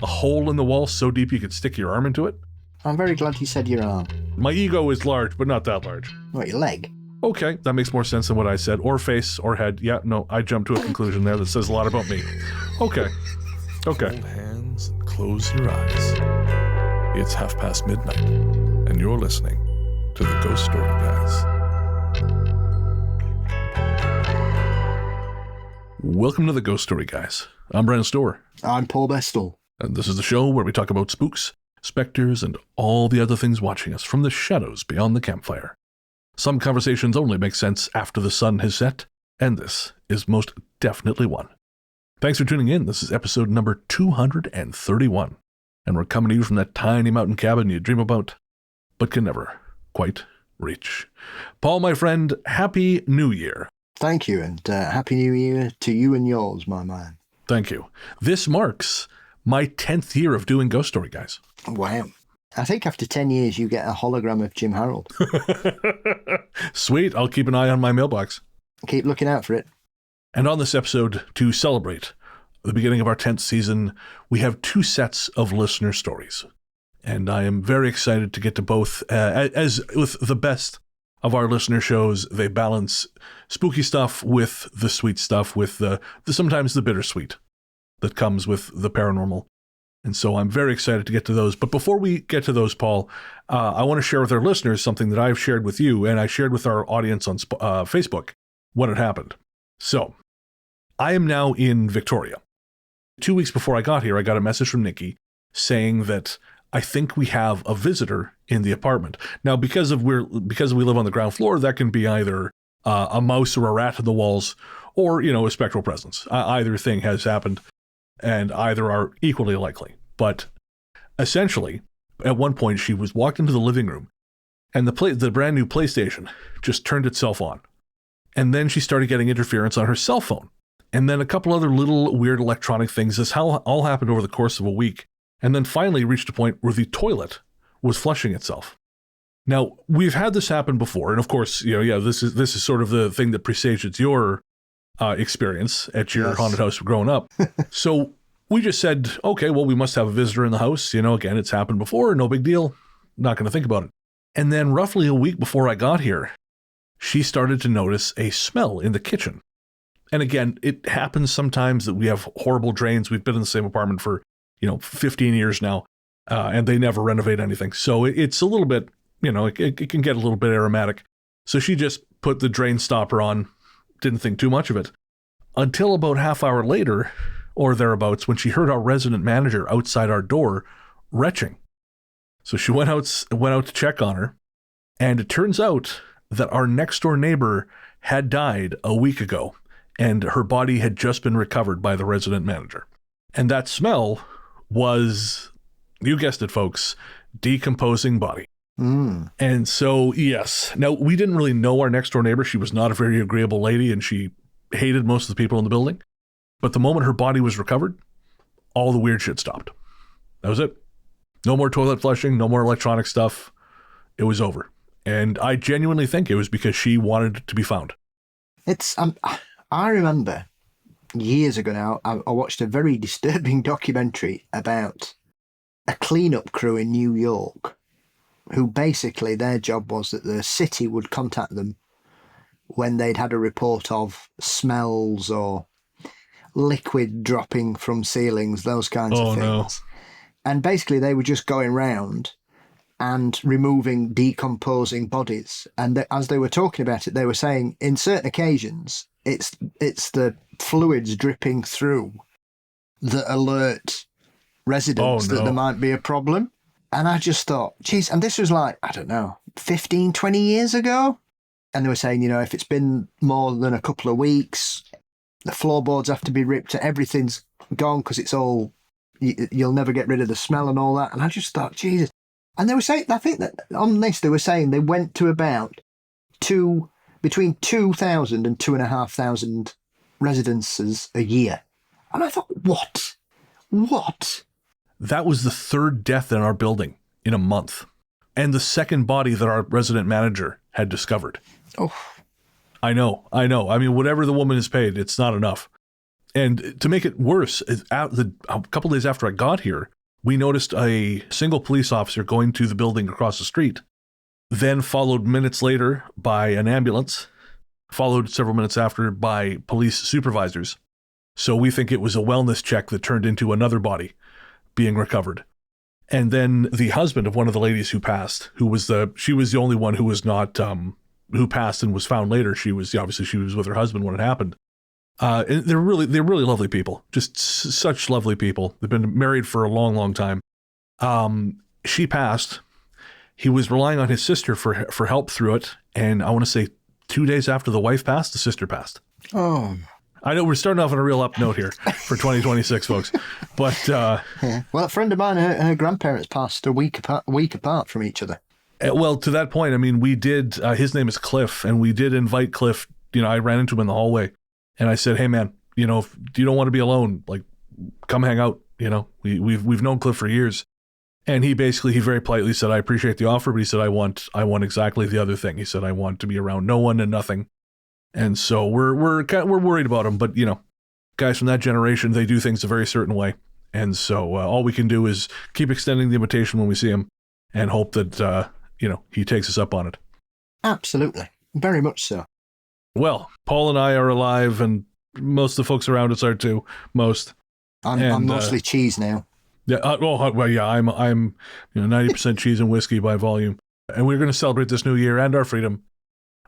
A hole in the wall so deep you could stick your arm into it? I'm very glad you said your arm. My ego is large, but not that large. What, your leg? Okay, that makes more sense than what I said. Or face, or head. Yeah, no, I jumped to a conclusion there that says a lot about me. Okay. Hold hands and close your eyes. It's midnight, and you're listening to the Ghost Story Guys. Welcome to the Ghost Story Guys. I'm Brennan Storr. I'm Paul Bestel. And this is the show where we talk about spooks, specters, and all the other things watching us from the shadows beyond the campfire. Some conversations only make sense after the sun has set, and this is most definitely one. Thanks for tuning in. This is episode number 231, and we're coming to you from that tiny mountain cabin you dream about, but can never quite reach. Paul, my friend, Happy New Year. Thank you, and Happy New Year to you and yours, my man. Thank you. This marks my 10th year of doing Ghost Story Guys. Wow. I think after 10 years you get a hologram of Jim Harold. Sweet, I'll keep an eye on my mailbox. Keep looking out for it. And on this episode, to celebrate the beginning of our 10th season, we have two sets of listener stories. And I am very excited to get to both. As with the best of our listener shows, they balance spooky stuff with the sweet stuff, with the sometimes the bittersweet that comes with the paranormal. And so I'm very excited to get to those. But before we get to those, Paul, I want to share with our listeners something that I've shared with you, and I shared with our audience on Facebook what had happened. So I am now in Victoria. 2 weeks before I got here, I got a message from Nikki saying that I think we have a visitor in the apartment. Now, because we live on the ground floor, that can be either a mouse or a rat in the walls, or, a spectral presence. Either thing has happened, and either are equally likely. But essentially, at one point, she was walked into the living room, and the brand new PlayStation just turned itself on. And then she started getting interference on her cell phone. And then a couple other little weird electronic things. This all happened over the course of a week. And then finally reached a point where the toilet was flushing itself. Now, we've had this happen before. And of course, this is sort of the thing that presages your experience at your haunted house growing up. So we just said, okay, well, we must have a visitor in the house. Again, it's happened before. No big deal. Not going to think about it. And then roughly a week before I got here, she started to notice a smell in the kitchen. And again, it happens sometimes that we have horrible drains. We've been in the same apartment for 15 years now, and they never renovate anything. So it's a little bit, it can get a little bit aromatic. So she just put the drain stopper on, didn't think too much of it, until about half hour later, or thereabouts, when she heard our resident manager outside our door retching. So she went out to check on her, and it turns out that our next door neighbor had died a week ago, and her body had just been recovered by the resident manager. And that smell was, you guessed it, folks, decomposing body. And so, yes. Now, we didn't really know our next door neighbor. She was not a very agreeable lady, and she hated most of the people in the building. But the moment her body was recovered, all the weird shit stopped. That was it. No more toilet flushing, no more electronic stuff. It was over. And I genuinely think it was because she wanted it to be found. It's, I remember years ago now, I watched a very disturbing documentary about a cleanup crew in New York who basically their job was that the city would contact them when they'd had a report of smells or liquid dropping from ceilings, those kinds of things. No. And basically they were just going round and removing decomposing bodies. And as they were talking about it, they were saying in certain occasions, it's the fluids dripping through that alert residents that there might be a problem. And I just thought, geez, and this was like, I don't know, 15, 20 years ago. And they were saying, if it's been more than a couple of weeks, the floorboards have to be ripped, everything's gone because it's all, you'll never get rid of the smell and all that. And I just thought, Jesus. And they were saying, I think that on this, they were saying they went to about between 2,000 and 2,500 residences a year. And I thought, what? That was the third death in our building in a month. And the second body that our resident manager had discovered. Oh. I know. I mean, whatever the woman is paid, it's not enough. And to make it worse, a couple days after I got here, we noticed a single police officer going to the building across the street, then followed minutes later by an ambulance, followed several minutes after by police supervisors. So we think it was a wellness check that turned into another body being recovered. And then the husband of one of the ladies who passed, she was the only one who was not, who passed and was found later. She was with her husband when it happened. And they're really lovely people, just such lovely people. They've been married for a long, long time. She passed. He was relying on his sister for help through it. And I want to say 2 days after the wife passed, the sister passed. Oh, I know we're starting off on a real up note here for 2026, folks. But yeah. Well, a friend of mine, her grandparents passed a week apart from each other. Well, to that point, I mean, we did. His name is Cliff, and we did invite Cliff. I ran into him in the hallway, and I said, "Hey, man, if you don't want to be alone, like, come hang out. We've known Cliff for years." And he very politely said, "I appreciate the offer," but he said, "I want exactly the other thing." He said, "I want to be around no one and nothing." And so we're worried about him, but guys from that generation, they do things a very certain way. And so all we can do is keep extending the invitation when we see him and hope that, he takes us up on it. Absolutely. Very much so. Well, Paul and I are alive, and most of the folks around us are too, most. I'm mostly cheese now. Yeah. I'm 90% cheese and whiskey by volume. And we're going to celebrate this new year and our freedom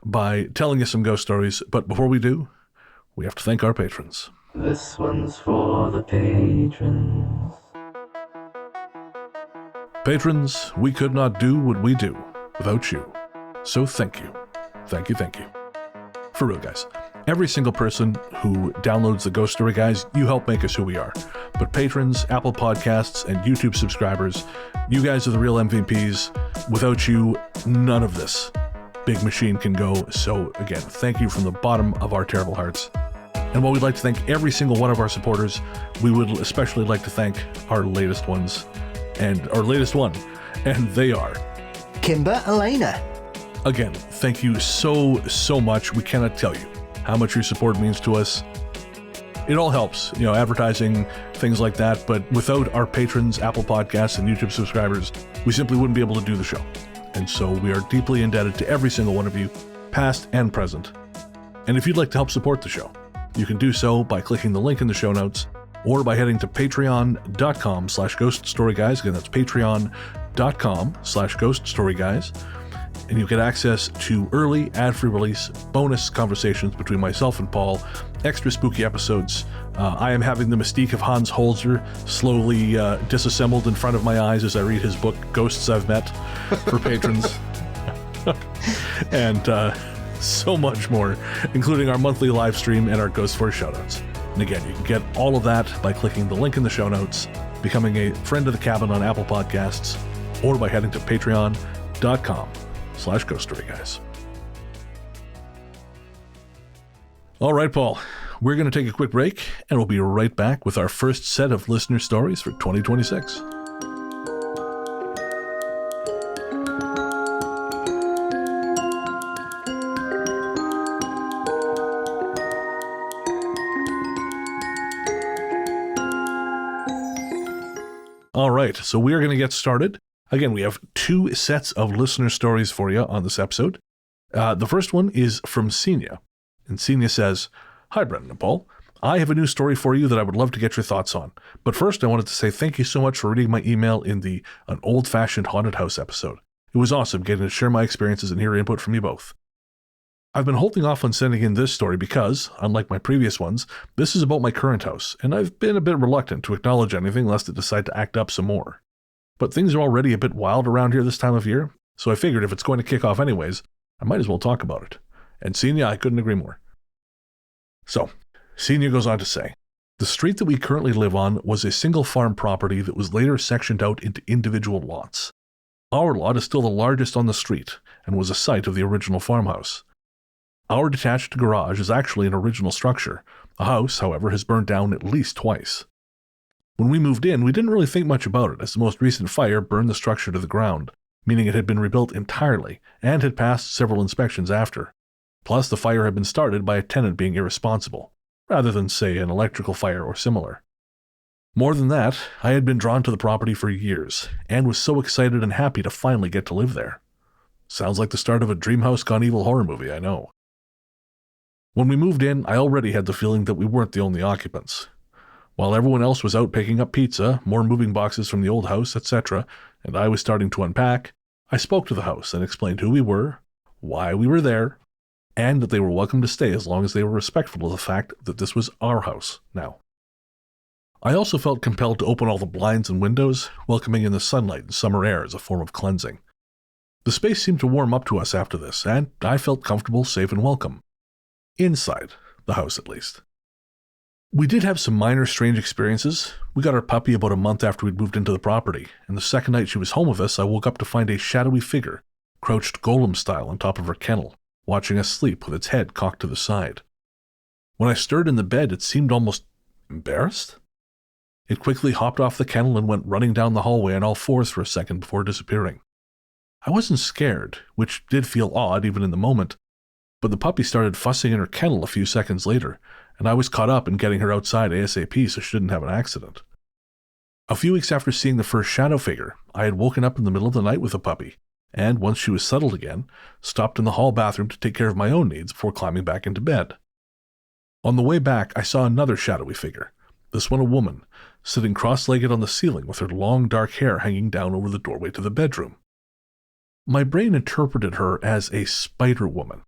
by telling you some ghost stories. But before we do, we have to thank our patrons. This one's for the patrons. Patrons, we could not do what we do without you. So thank you. Thank you, thank you. For real, guys. Every single person who downloads the Ghost Story Guys, you help make us who we are. But patrons, Apple Podcasts, and YouTube subscribers, you guys are the real MVPs. Without you, none of this big machine can go. So again, thank you from the bottom of our terrible hearts. And while we'd like to thank every single one of our supporters, we would especially like to thank our latest ones, and our latest one, and they are Kimber Elena. Again, thank you so much. We cannot tell you how much your support means to us. It all helps, advertising, things like that. But without our patrons, Apple Podcasts, and YouTube subscribers, we simply wouldn't be able to do the show. And so we are deeply indebted to every single one of you, past and present. And if you'd like to help support the show, you can do so by clicking the link in the show notes or by heading to patreon.com/ghoststoryguys. Again, that's patreon.com/ghoststoryguys. And you get access to early, ad-free release, bonus conversations between myself and Paul, extra spooky episodes. I am having the mystique of Hans Holzer slowly disassembled in front of my eyes as I read his book, Ghosts I've Met, for patrons. And so much more, including our monthly live stream and our Ghost Force shoutouts. And again, you can get all of that by clicking the link in the show notes, becoming a friend of the cabin on Apple Podcasts, or by heading to patreon.com/ghoststoryguys. All right, Paul, we're going to take a quick break, and we'll be right back with our first set of listener stories for 2026. All right, so we are going to get started. Again, we have 2 sets of listener stories for you on this episode. The first one is from Senia. And Senia says, "Hi, Brennan and Paul. I have a new story for you that I would love to get your thoughts on. But first, I wanted to say thank you so much for reading my email in the An Old-Fashioned Haunted House episode. It was awesome getting to share my experiences and hear input from you both. I've been holding off on sending in this story because, unlike my previous ones, this is about my current house, and I've been a bit reluctant to acknowledge anything lest it decide to act up some more. But things are already a bit wild around here this time of year, so I figured if it's going to kick off anyways, I might as well talk about it. And Senia, I couldn't agree more." So, Senia goes on to say, "The street that we currently live on was a single farm property that was later sectioned out into individual lots. Our lot is still the largest on the street and was a site of the original farmhouse. Our detached garage is actually an original structure. The house, however, has burned down at least twice. When we moved in, we didn't really think much about it, as the most recent fire burned the structure to the ground, meaning it had been rebuilt entirely and had passed several inspections after. Plus, the fire had been started by a tenant being irresponsible. rather than, say, an electrical fire or similar. More than that, I had been drawn to the property for years, and was so excited and happy to finally get to live there. Sounds like the start of a Dreamhouse Gone Evil horror movie, I know. When we moved in, I already had the feeling that we weren't the only occupants. While everyone else was out picking up pizza, more moving boxes from the old house, etc., and I was starting to unpack, I spoke to the house and explained who we were, why we were there, and that they were welcome to stay as long as they were respectful of the fact that this was our house now. I also felt compelled to open all the blinds and windows, welcoming in the sunlight and summer air as a form of cleansing. The space seemed to warm up to us after this, and I felt comfortable, safe, and welcome. Inside the house, at least. We did have some minor strange experiences. We got our puppy about a month after we'd moved into the property, and the second night she was home with us, I woke up to find a shadowy figure, crouched golem-style on top of her kennel, watching us sleep with its head cocked to the side. When I stirred in the bed, it seemed almost embarrassed. It quickly hopped off the kennel and went running down the hallway on all fours for a second before disappearing. I wasn't scared, which did feel odd even in the moment, but the puppy started fussing in her kennel a few seconds later, and I was caught up in getting her outside ASAP so she didn't have an accident. A few weeks after seeing the first shadow figure, I had woken up in the middle of the night with the puppy, and once she was settled again, stopped in the hall bathroom to take care of my own needs before climbing back into bed. On the way back, I saw another shadowy figure, this one a woman, sitting cross-legged on the ceiling with her long dark hair hanging down over the doorway to the bedroom. My brain interpreted her as a spider woman.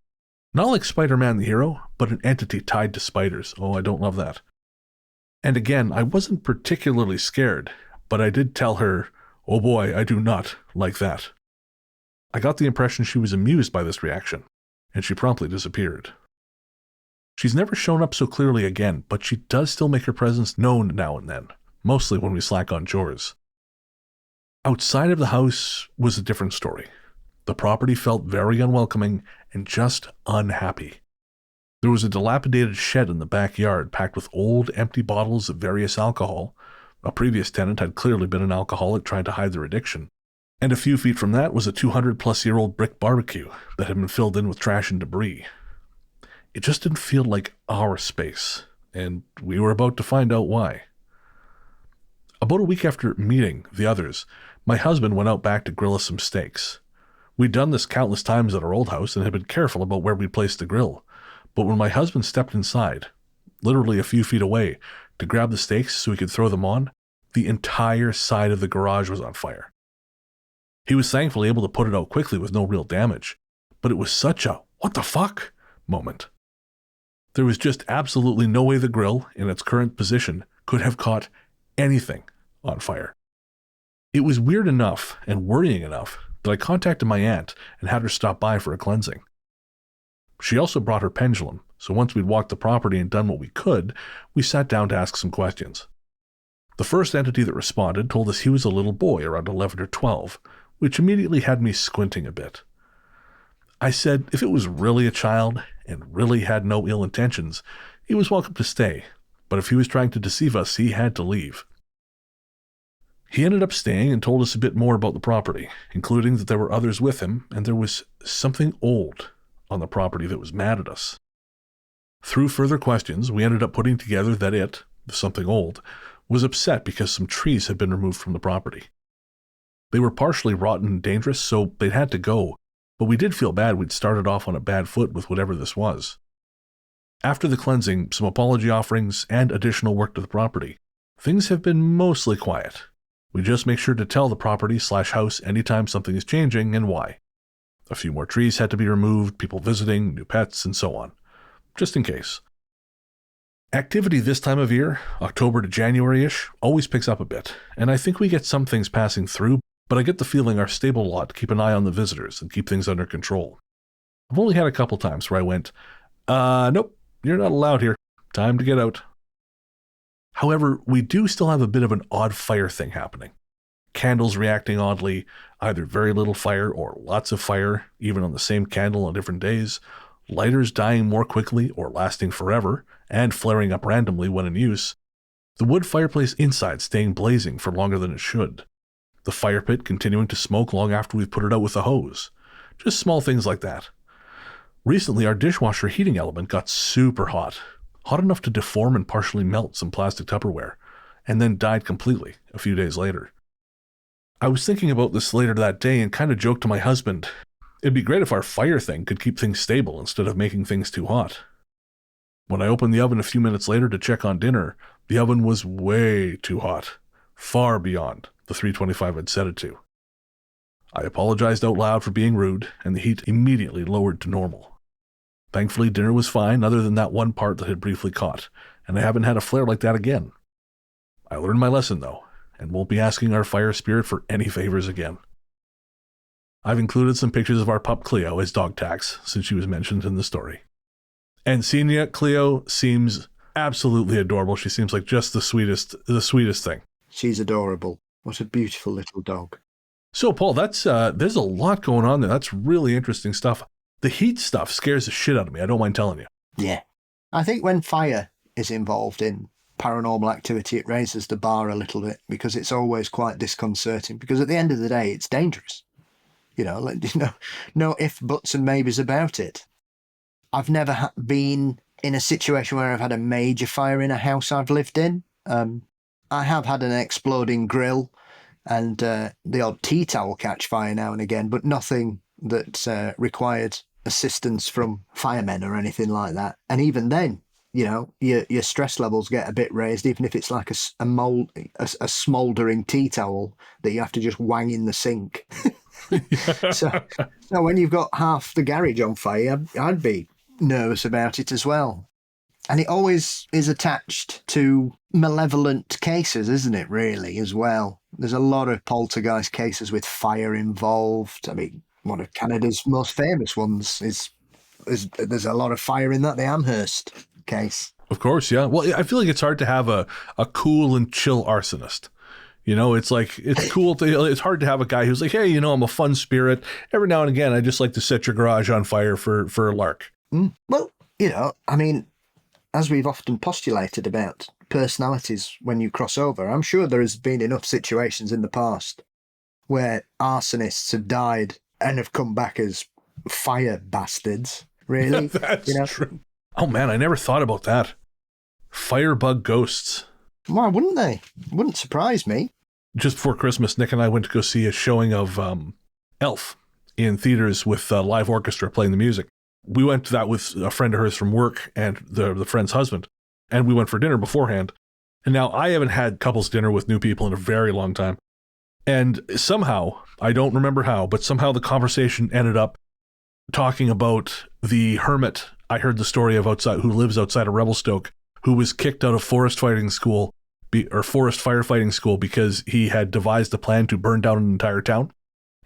Not like Spider-Man the hero, but an entity tied to spiders. Oh, I don't love that. And again, I wasn't particularly scared, but I did tell her, oh boy, I do not like that. I got the impression she was amused by this reaction, and she promptly disappeared. She's never shown up so clearly again, but she does still make her presence known now and then, mostly when we slack on chores. Outside of the house was a different story. The property felt very unwelcoming and just unhappy. There was a dilapidated shed in the backyard packed with old, empty bottles of various alcohol. A previous tenant had clearly been an alcoholic trying to hide their addiction. And a few feet from that was a 200-plus-year-old brick barbecue that had been filled in with trash and debris. It just didn't feel like our space, and we were about to find out why. About a week after meeting the others, my husband went out back to grill us some steaks. We'd done this countless times at our old house and had been careful about where we placed the grill. But when my husband stepped inside, literally a few feet away, to grab the steaks so he could throw them on, the entire side of the garage was on fire. He was thankfully able to put it out quickly with no real damage, but it was such a what the fuck moment. There was just absolutely no way the grill, in its current position, could have caught anything on fire. It was weird enough and worrying enough that I contacted my aunt and had her stop by for a cleansing. She also brought her pendulum, so once we'd walked the property and done what we could, we sat down to ask some questions. The first entity that responded told us he was a little boy around 11 or 12, which immediately had me squinting a bit. I said if it was really a child and really had no ill intentions, he was welcome to stay, but if he was trying to deceive us, he had to leave. He ended up staying and told us a bit more about the property, including that there were others with him, and there was something old on the property that was mad at us. Through further questions, we ended up putting together that it, something old, was upset because some trees had been removed from the property. They were partially rotten and dangerous, so they'd had to go, but we did feel bad we'd started off on a bad foot with whatever this was. After the cleansing, some apology offerings, and additional work to the property, things have been mostly quiet. We just make sure to tell the property/house anytime something is changing and why. A few more trees had to be removed, people visiting, new pets, and so on. Just in case. Activity this time of year, October to January-ish, always picks up a bit, and I think we get some things passing through, but I get the feeling our stable lot keep an eye on the visitors and keep things under control. I've only had a couple times where I went, nope, you're not allowed here. Time to get out. However, we do still have a bit of an odd fire thing happening. Candles reacting oddly, either very little fire or lots of fire, even on the same candle on different days, lighters dying more quickly or lasting forever, and flaring up randomly when in use, the wood fireplace inside staying blazing for longer than it should, the fire pit continuing to smoke long after we've put it out with a hose. Just small things like that. Recently, our dishwasher heating element got super hot. hot enough to deform and partially melt some plastic Tupperware, and then died completely a few days later. I was thinking about this later that day and kind of joked to my husband, it'd be great if our fire thing could keep things stable instead of making things too hot. When I opened the oven a few minutes later to check on dinner, the oven was way too hot, far beyond the 325 I'd set it to. I apologized out loud for being rude, and the heat immediately lowered to normal. Thankfully, dinner was fine other than that one part that had briefly caught, and I haven't had a flare like that again. I learned my lesson, though, and won't be asking our fire spirit for any favors again. I've included some pictures of our pup Cleo as dog tags, since she was mentioned in the story. And Senior Cleo seems absolutely adorable. She seems like just the sweetest thing. She's adorable. What a beautiful little dog. So, Paul, that's there's a lot going on there. That's really interesting stuff. The heat stuff scares the shit out of me. I don't mind telling you. Yeah. I think when fire is involved in paranormal activity, it raises the bar a little bit because it's always quite disconcerting. Because at the end of the day, it's dangerous. No ifs, buts and maybes about it. I've never been in a situation where I've had a major fire in a house I've lived in. I have had an exploding grill and the odd tea towel catch fire now and again, but nothing that required assistance from firemen or anything like that. And even then, your stress levels get a bit raised, even if it's like a smouldering tea towel that you have to just wang in the sink. So when you've got half the garage on fire, I'd be nervous about it as well. And it always is attached to malevolent cases, isn't it, really, as well? There's a lot of poltergeist cases with fire involved. I mean, one of Canada's most famous ones is there's a lot of fire in that, the Amherst case. Of course, yeah. Well, I feel like it's hard to have a cool and chill arsonist. It's cool it's hard to have a guy who's like, hey, I'm a fun spirit. Every now and again, I just like to set your garage on fire for a lark. Well, as we've often postulated about personalities when you cross over, I'm sure there has been enough situations in the past where arsonists have died and have come back as fire bastards, really. That's true. Oh, man, I never thought about that. Firebug ghosts. Why wouldn't they? Wouldn't surprise me. Just before Christmas, Nick and I went to go see a showing of Elf in theaters with a live orchestra playing the music. We went to that with a friend of hers from work and the friend's husband, and we went for dinner beforehand. And now I haven't had couples dinner with new people in a very long time. And somehow, I don't remember how, but somehow the conversation ended up talking about the hermit I heard the story of who lives outside of Revelstoke, who was kicked out of forest firefighting school because he had devised a plan to burn down an entire town.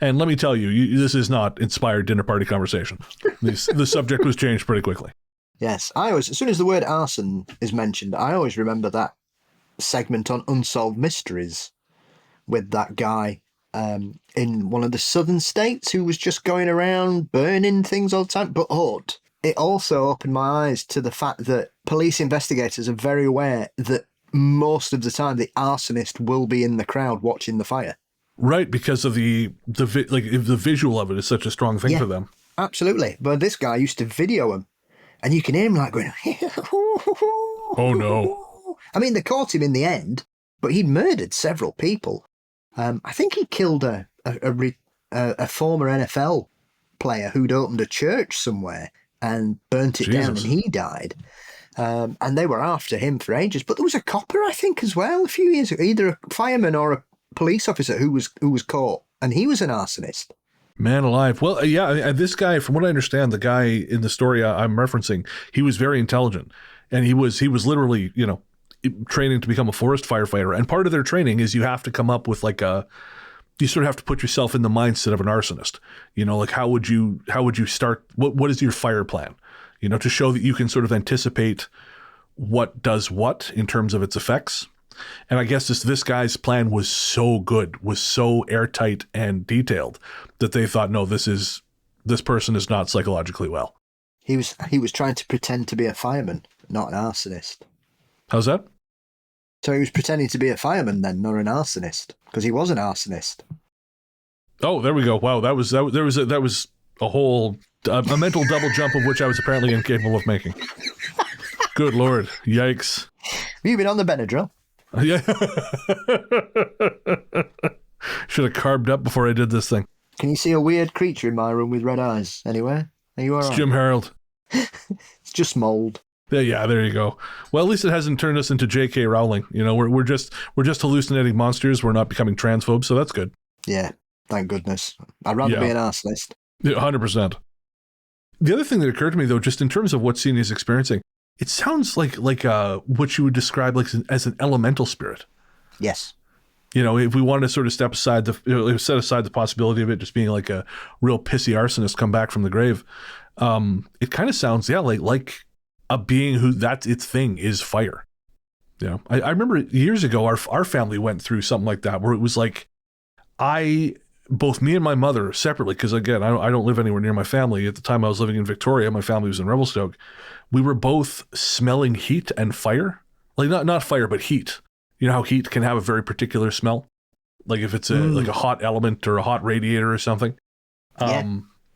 And let me tell you, this is not inspired dinner party conversation. The subject was changed pretty quickly. Yes, as soon as the word arson is mentioned, I always remember that segment on Unsolved Mysteries with that guy in one of the southern states who was just going around burning things all the time. But it also opened my eyes to the fact that police investigators are very aware that most of the time the arsonist will be in the crowd watching the fire. Right, because of the visual of it is such a strong thing for them. Absolutely. But this guy used to video him, and you can hear him like going, oh no. I mean, they caught him in the end, but he'd murdered several people. I think he killed a former NFL player who'd opened a church somewhere and burnt it down, and he died. And they were after him for ages. But there was a copper, I think, as well, a few years ago, either a fireman or a police officer who was caught, and he was an arsonist. Man alive. Well, yeah, this guy, from what I understand, the guy in the story I'm referencing, he was very intelligent, and he was literally, training to become a forest firefighter. And part of their training is you have to come up with you sort of have to put yourself in the mindset of an arsonist. How would you start? What is your fire plan? To show that you can sort of anticipate what does what in terms of its effects. And I guess this guy's plan was so good, was so airtight and detailed that they thought, no, this person is not psychologically well. He was trying to pretend to be a fireman, not an arsonist. How's that? So he was pretending to be a fireman then, not an arsonist, because he was an arsonist. Oh, there we go. Wow, that was a whole a mental double jump of which I was apparently incapable of making. Good Lord. Yikes. Have you been on the Benadryl? Yeah. Should have carved up before I did this thing. Can you see a weird creature in my room with red eyes anywhere? Are you all It's right? Jim Harold. It's just mold. Yeah, there you go. Well, at least it hasn't turned us into J.K. Rowling. You know, we're just hallucinating monsters. We're not becoming transphobes, so that's good. Yeah, thank goodness. I'd rather be an arsonist. Yeah, 100%. The other thing that occurred to me, though, just in terms of what Sina is experiencing, it sounds like what you would describe like as an elemental spirit. Yes. You know, if we wanted to sort of set aside the possibility of it just being like a real pissy arsonist come back from the grave, it kind of sounds, like a being who that's its thing is fire. You know, I remember years ago our family went through something like that where it was like both me and my mother separately, because again, I don't live anywhere near my family. At the time I was living in Victoria, my family was in Revelstoke. We were both smelling heat and fire. Like not fire, but heat. You know how heat can have a very particular smell? Like if it's like a hot element or a hot radiator or something.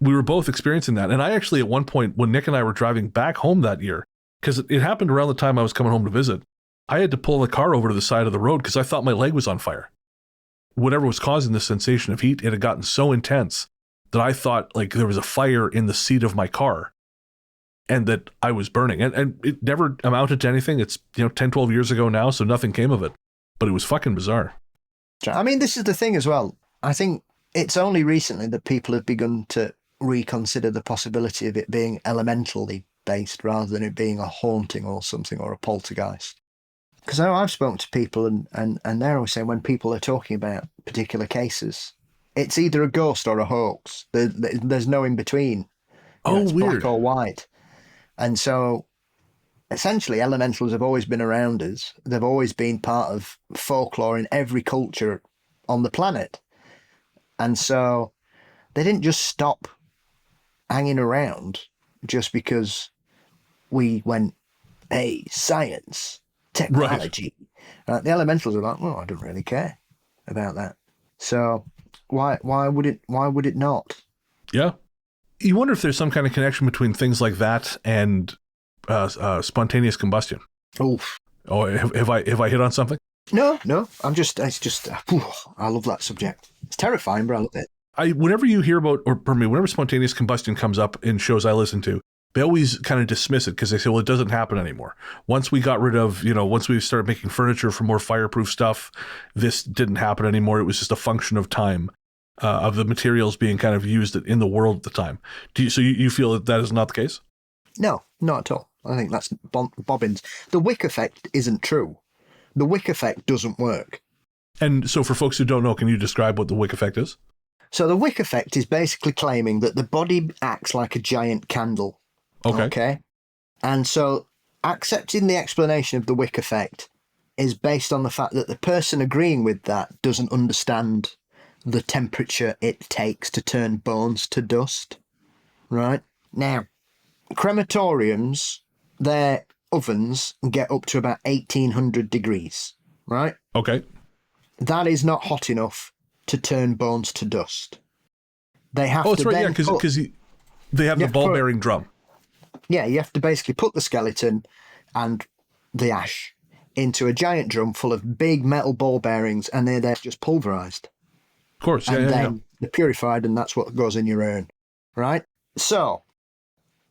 We were both experiencing that. And I actually, at one point, when Nick and I were driving back home that year, because it happened around the time I was coming home to visit, I had to pull the car over to the side of the road because I thought my leg was on fire. Whatever was causing the sensation of heat, it had gotten so intense that I thought like there was a fire in the seat of my car and that I was burning. And it never amounted to anything. It's, 10, 12 years ago now, so nothing came of it. But it was fucking bizarre. I mean, this is the thing as well. I think it's only recently that people have begun to reconsider the possibility of it being elementally based rather than it being a haunting or something or a poltergeist. Because I've spoken to people and they're always saying when people are talking about particular cases, it's either a ghost or a hoax. There's no in between. It's Weird. Black or white. And so essentially elementals have always been around us. They've always been part of folklore in every culture on the planet. And so they didn't just stop hanging around just because we went, hey, science, technology. Right. The elementals are like, well, I don't really care about that. So why would it not? Yeah. You wonder if there's some kind of connection between things like that and spontaneous combustion. Oof. Oh, have I hit on something? No. It's just, I love that subject. It's terrifying, but I love it. Whenever you hear about, whenever spontaneous combustion comes up in shows I listen to, they always kind of dismiss it because they say, well, it doesn't happen anymore. Once we got rid of, once we started making furniture for more fireproof stuff, this didn't happen anymore. It was just a function of time, of the materials being kind of used in the world at the time. So you feel that is not the case? No, not at all. I think that's bobbins. The Wick effect isn't true. The Wick effect doesn't work. And so for folks who don't know, can you describe what the Wick effect is? So the Wick effect is basically claiming that the body acts like a giant candle. Okay. And so accepting the explanation of the Wick effect is based on the fact that the person agreeing with that doesn't understand the temperature it takes to turn bones to dust. Right? Now, crematoriums, their ovens get up to about 1800 degrees. Right? Okay. That is not hot enough to turn bones to dust. They have to. Oh, that's right. Yeah, because they have the ball-bearing drum. Yeah, you have to basically put the skeleton and the ash into a giant drum full of big metal ball bearings, and they're just pulverized. Of course, yeah, and then they're purified, and that's what goes in your urn, right? So,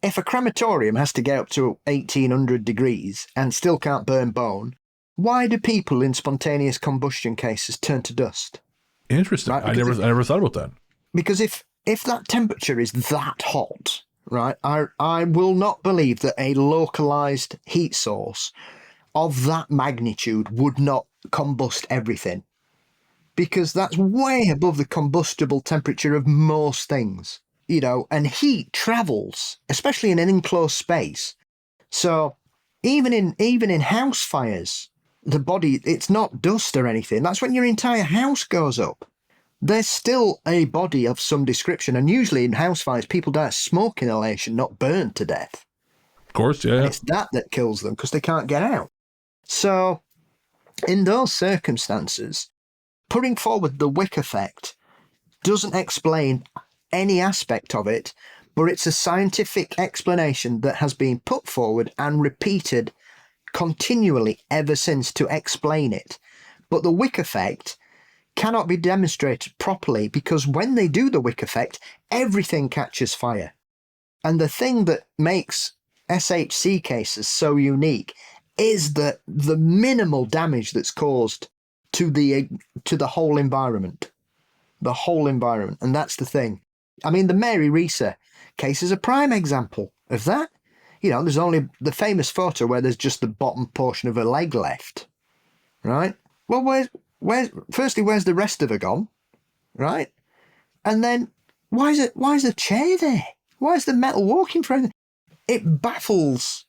if a crematorium has to get up to 1800 degrees and still can't burn bone, why do people in spontaneous combustion cases turn to dust? Interesting. Right? I never thought about that. Because if that temperature is that hot, right, I will not believe that a localized heat source of that magnitude would not combust everything. Because that's way above the combustible temperature of most things, and heat travels, especially in an enclosed space. So even in house fires, the body, it's not dust or anything. That's when your entire house goes up. There's still a body of some description, and usually in house fires, people die of smoke inhalation, not burned to death. Of course, yeah. And it's that kills them because they can't get out. So, in those circumstances, putting forward the Wick effect doesn't explain any aspect of it, but it's a scientific explanation that has been put forward and repeated continually ever since to explain it. But the wick effect cannot be demonstrated properly because when they do the wick effect, everything catches fire. And the thing that makes SHC cases so unique is the minimal damage that's caused to the whole environment. The whole environment. And that's the thing. I mean, the Mary Reeser case is a prime example of that. You know, there's only the famous photo where there's just the bottom portion of her leg left, right? Well, firstly, where's the rest of her gone, right? And then, why is the chair there? Why is the metal walking frame? It baffles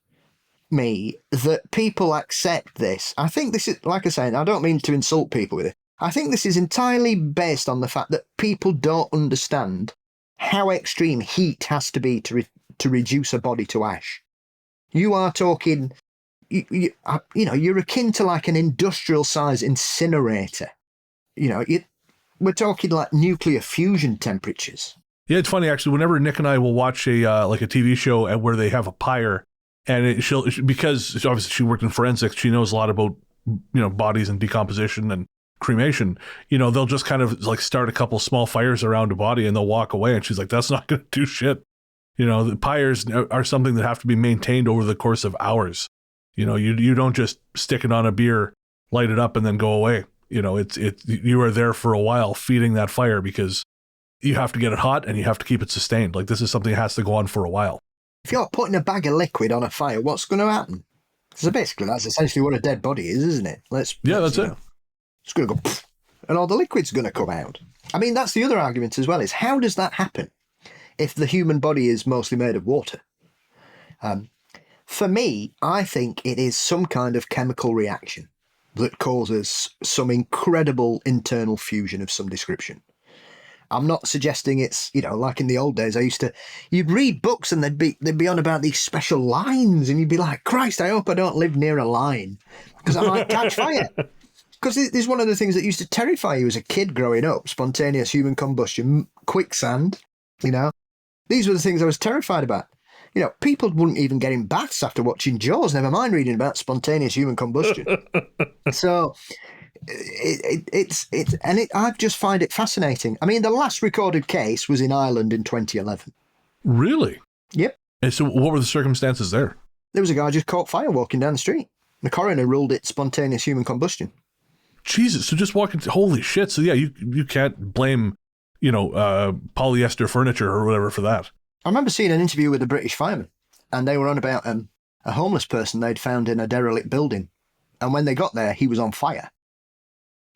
me that people accept this. I think this is, like I say, I don't mean to insult people with it. I think this is entirely based on the fact that people don't understand how extreme heat has to be to reduce a body to ash. You are talking, you know, you're akin to like an industrial size incinerator. You know, we're talking like nuclear fusion temperatures. Yeah, it's funny actually. Whenever Nick and I will watch a TV show where they have a pyre, and because obviously she worked in forensics, she knows a lot about, you know, bodies and decomposition and cremation. You know, they'll just kind of like start a couple small fires around a body and they'll walk away, and she's like, "That's not going to do shit." You know, the pyres are something that have to be maintained over the course of hours. You know, you don't just stick it on a beer, light it up, and then go away. You know, you are there for a while feeding that fire because you have to get it hot and you have to keep it sustained. Like, this is something that has to go on for a while. If you're putting a bag of liquid on a fire, what's going to happen? So basically, that's essentially what a dead body is, isn't it? That's it. Know, it's going to go, poof, and all the liquid's going to come out. I mean, that's the other argument as well, is how does that happen if the human body is mostly made of water? For me, I think it is some kind of chemical reaction that causes some incredible internal fusion of some description. I'm not suggesting it's, you know, like in the old days, you'd read books and they'd be on about these special lines and you'd be like, Christ, I hope I don't live near a line because I might catch fire. Because this is one of the things that used to terrify you as a kid growing up, spontaneous human combustion, quicksand, you know. These were the things I was terrified about. You know, people wouldn't even get in baths after watching Jaws, never mind reading about spontaneous human combustion. So I just find it fascinating. I mean, the last recorded case was in Ireland in 2011. Really? Yep. And so what were the circumstances there? There was a guy just caught fire walking down the street. The coroner ruled it spontaneous human combustion. Jesus, so just walking, holy shit. So yeah, you can't blame, you know, polyester furniture or whatever for that. I remember seeing an interview with a British fireman, and they were on about a homeless person they'd found in a derelict building. And when they got there, he was on fire.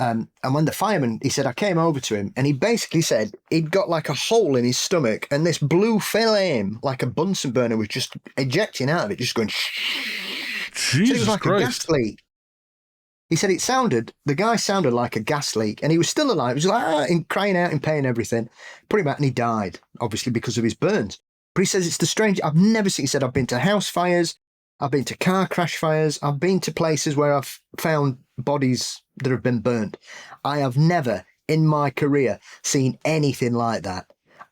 And when the fireman, he said, I came over to him, and he basically said he'd got like a hole in his stomach, and this blue flame, like a Bunsen burner, was just ejecting out of it, just going Jesus it was like Christ. A gas leak. He said the guy sounded like a gas leak, and he was still alive. He was like crying out in pain and everything. Put him out and he died, obviously because of his burns. But he says it's the strange, I've never seen, he said, I've been to house fires, I've been to car crash fires, I've been to places where I've found bodies that have been burnt. I have never in my career seen anything like that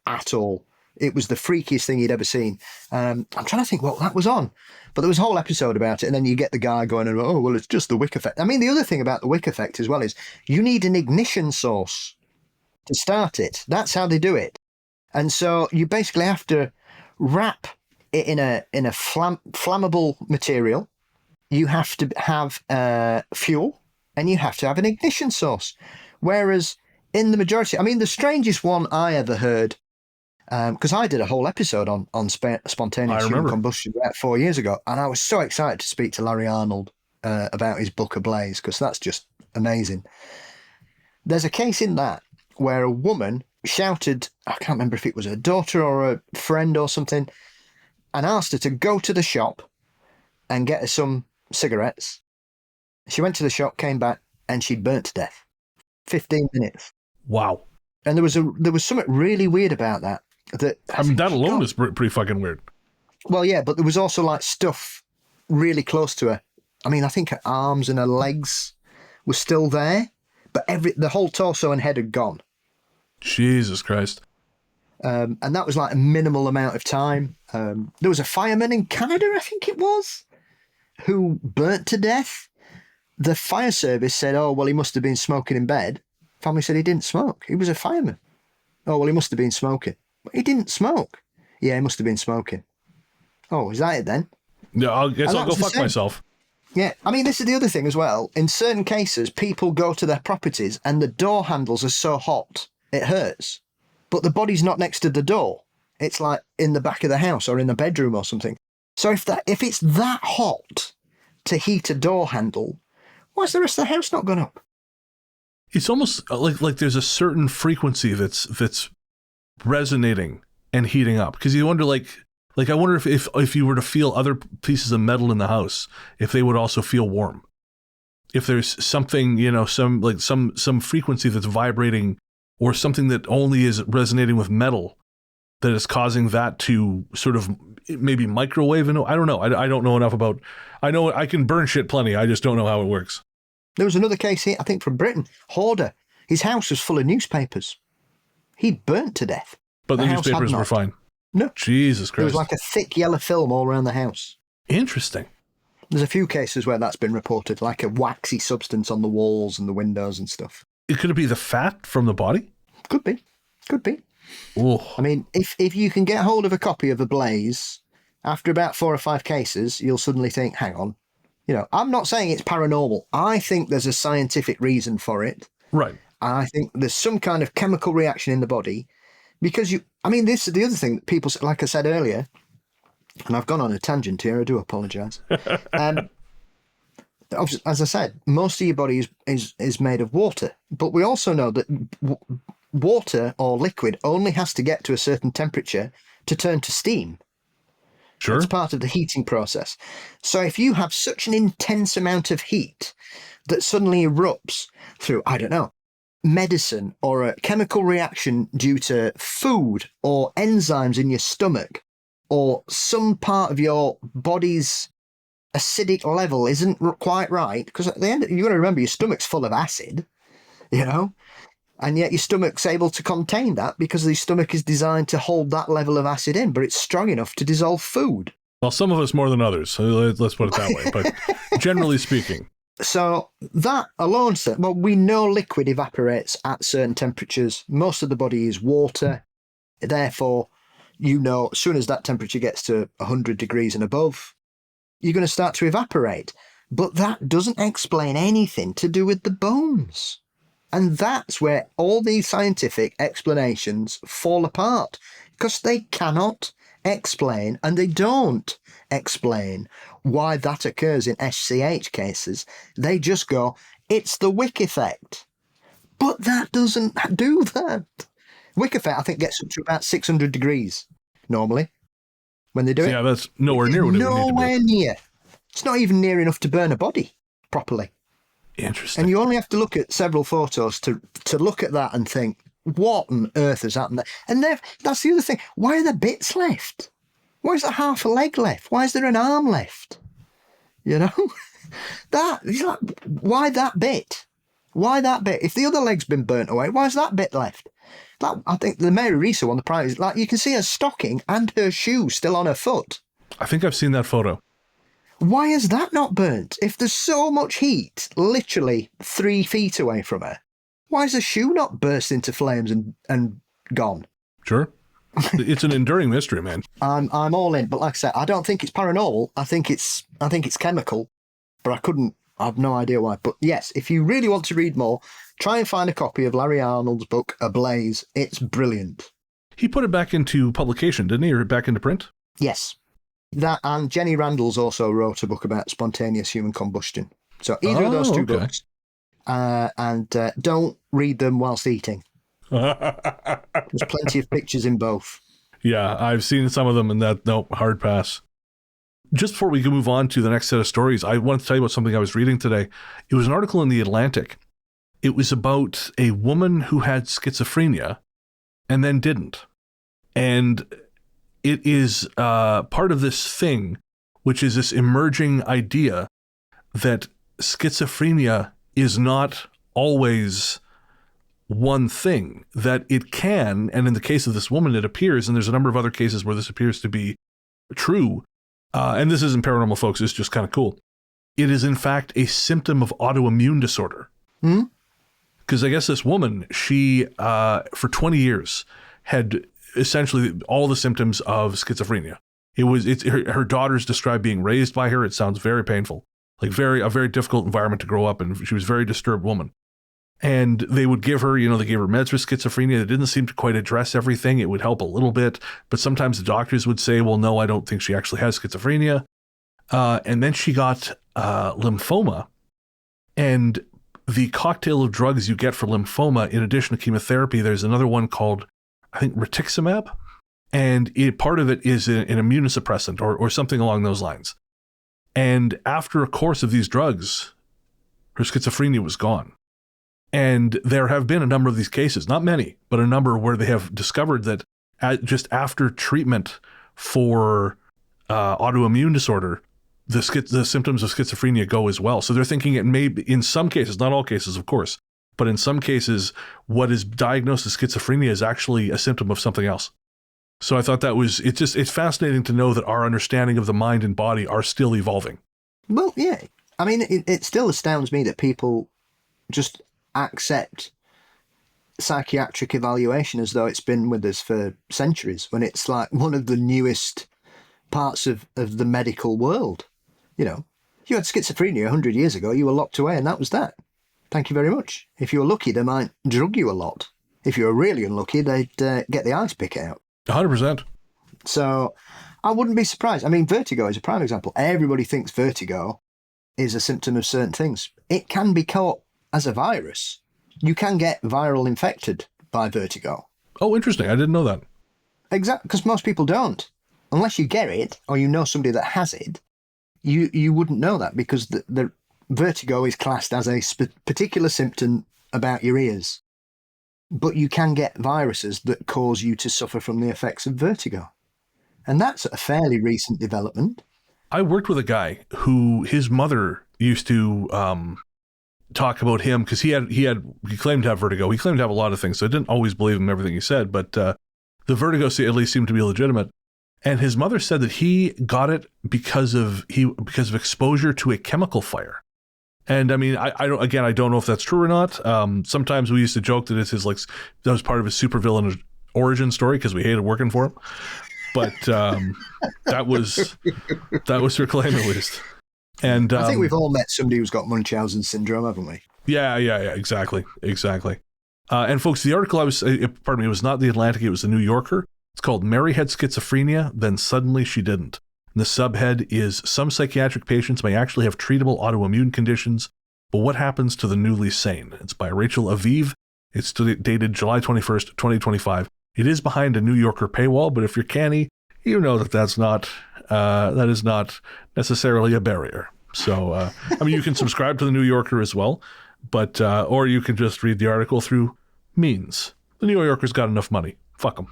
at all. It was the freakiest thing he'd ever seen. I'm trying to think what that was on. But there was a whole episode about it, and then you get the guy going, oh, well, it's just the wick effect. I mean, the other thing about the wick effect as well is you need an ignition source to start it. That's how they do it. And so you basically have to wrap it in a flammable material. You have to have fuel, and you have to have an ignition source. Whereas in the majority, I mean, the strangest one I ever heard, because I did a whole episode on spontaneous human combustion about 4 years ago, and I was so excited to speak to Larry Arnold about his book Ablaze, because that's just amazing. There's a case in that where a woman shouted, I can't remember if it was her daughter or a friend or something, and asked her to go to the shop and get her some cigarettes. She went to the shop, came back, and she'd burnt to death. 15 minutes. Wow. And there was something really weird about that. I mean, that alone is pretty fucking weird. Well, yeah, but there was also like stuff really close to her. I mean, I think her arms and her legs were still there, but the whole torso and head had gone. Jesus Christ. And that was like a minimal amount of time. There was a fireman in Canada, I think it was, who burnt to death, the fire service said, oh, well, he must have been smoking in bed. Family said he didn't smoke. He was a fireman. Oh, well, he must have been smoking. But he didn't smoke. Yeah, he must have been smoking. Oh, is that it then? Yeah, I guess I'll go fuck myself. Yeah, I mean, this is the other thing as well. In certain cases, people go to their properties and the door handles are so hot, it hurts. But the body's not next to the door. It's like in the back of the house or in the bedroom or something. So if it's that hot to heat a door handle, why's the rest of the house not gone up? It's almost like there's a certain frequency that's resonating and heating up. Because you wonder, like I wonder if you were to feel other pieces of metal in the house, if they would also feel warm. If there's something, some frequency that's vibrating, or something that only is resonating with metal, that is causing that to sort of maybe microwave. And I don't know. I don't know enough about. I know I can burn shit plenty. I just don't know how it works. There was another case here, I think from Britain. Hoarder. His house was full of newspapers. He burnt to death. But the newspapers were fine. No. Jesus Christ. There was like a thick yellow film all around the house. Interesting. There's a few cases where that's been reported, like a waxy substance on the walls and the windows and stuff. Could it be the fat from the body? Could be. Oh. I mean, if you can get hold of a copy of A Blaze, after about 4 or 5 cases, you'll suddenly think, hang on. I'm not saying it's paranormal. I think there's a scientific reason for it. Right. I think there's some kind of chemical reaction in the body. Because this is the other thing that people, like I said earlier, and I've gone on a tangent here, I do apologise. As I said, most of your body is made of water. But we also know that water or liquid only has to get to a certain temperature to turn to steam. Sure. It's part of the heating process. So if you have such an intense amount of heat that suddenly erupts through, I don't know, medicine or a chemical reaction due to food or enzymes in your stomach, or some part of your body's acidic level isn't quite right, because at the end, you've got to remember your stomach's full of acid, and yet your stomach's able to contain that because the stomach is designed to hold that level of acid in, but it's strong enough to dissolve food. Well, some of us more than others, so let's put it that way. But generally speaking. So that alone said, well, we know liquid evaporates at certain temperatures. Most of the body is water. Therefore, as soon as that temperature gets to 100 degrees and above, you're going to start to evaporate. But that doesn't explain anything to do with the bones. And that's where all these scientific explanations fall apart, because they cannot explain, and they don't explain, why that occurs in SCH cases. They just go, it's the wick effect. But that doesn't do that. Wick effect, I think, gets up to about 600 degrees normally when they do it. Yeah, that's nowhere near what it would need to be. Nowhere near. It's not even near enough to burn a body properly. Interesting. And you only have to look at several photos to look at that and think, what on earth has happened there? And that's the other thing. Why are there bits left? Why is there half a leg left? Why is there an arm left? Why that bit? Why that bit? If the other leg's been burnt away, why is that bit left? I think the Mary Risa one, the prize, you can see her stocking and her shoe still on her foot. I think I've seen that photo. Why is that not burnt? If there's so much heat, literally 3 feet away from her, why is the shoe not burst into flames and gone? Sure. It's an enduring mystery, man. I'm all in, but like I said, I don't think it's paranormal. I think it's chemical, but I've no idea why. But yes, if you really want to read more, try and find a copy of Larry Arnold's book, A Blaze. It's brilliant. He put it back into publication, didn't he? Or back into print? Yes. That, and Jenny Randall's also wrote a book about spontaneous human combustion. So either of those two books. And don't read them whilst eating. There's plenty of pictures in both. Yeah, I've seen some of them, and hard pass. Just before we can move on to the next set of stories, I want to tell you about something I was reading today. It was an article in The Atlantic. It was about a woman who had schizophrenia and then didn't. And it is part of this thing, which is this emerging idea that schizophrenia is not always one thing, that it can, and in the case of this woman, it appears, and there's a number of other cases where this appears to be true, and this isn't paranormal, folks, it's just kind of cool, it is in fact a symptom of autoimmune disorder. Because I guess this woman, she, for 20 years, had essentially all the symptoms of schizophrenia. Her daughters described being raised by her. It sounds very painful, like a very difficult environment to grow up in. She was a very disturbed woman. And they would give her, they gave her meds for schizophrenia. That didn't seem to quite address everything. It would help a little bit. But sometimes the doctors would say, well, no, I don't think she actually has schizophrenia. And then she got lymphoma. And the cocktail of drugs you get for lymphoma, in addition to chemotherapy, there's another one called, I think, rituximab. And part of it is an immunosuppressant or something along those lines. And after a course of these drugs, her schizophrenia was gone. And there have been a number of these cases, not many, but a number where they have discovered that just after treatment for autoimmune disorder, the symptoms of schizophrenia go as well. So they're thinking it may be, in some cases, not all cases, of course, but in some cases, what is diagnosed as schizophrenia is actually a symptom of something else. So I thought it's fascinating to know that our understanding of the mind and body are still evolving. Well, yeah. I mean, it still astounds me that people just accept psychiatric evaluation as though it's been with us for centuries, when it's like one of the newest parts of the medical world. You had schizophrenia 100 years ago, you were locked away and that was that. Thank you very much. If you were lucky, they might drug you a lot. If you were really unlucky, they'd get the ice pick out. 100%. So I wouldn't be surprised. I mean, vertigo is a prime example. Everybody thinks vertigo is a symptom of certain things. It can be caught as a virus. You can get viral infected by vertigo. Oh, interesting. I didn't know that. Exactly, because most people don't. Unless you get it or you know somebody that has it, you wouldn't know that, because the vertigo is classed as a particular symptom about your ears. But you can get viruses that cause you to suffer from the effects of vertigo. And that's a fairly recent development. I worked with a guy who his mother used to talk about him because he claimed to have vertigo. He claimed to have a lot of things, so I didn't always believe him everything he said, but the vertigo at least seemed to be legitimate. And his mother said that he got it because of exposure to a chemical fire. And I mean, I don't know if that's true or not. Sometimes we used to joke that that was part of his supervillain origin story because we hated working for him. But that was her claim, at least. And I think we've all met somebody who's got Munchausen syndrome, haven't we? Yeah, exactly. And folks, the article it was not The Atlantic, it was The New Yorker. It's called "Mary Had Schizophrenia, Then Suddenly She Didn't." And the subhead is "Some psychiatric patients may actually have treatable autoimmune conditions, but what happens to the newly sane?" It's by Rachel Aviv. It's dated July 21st, 2025. It is behind a New Yorker paywall, but if you're canny, you know that that is not necessarily a barrier. So, I mean, you can subscribe to the New Yorker as well, but or you can just read the article through means. The New Yorker's got enough money. Fuck them.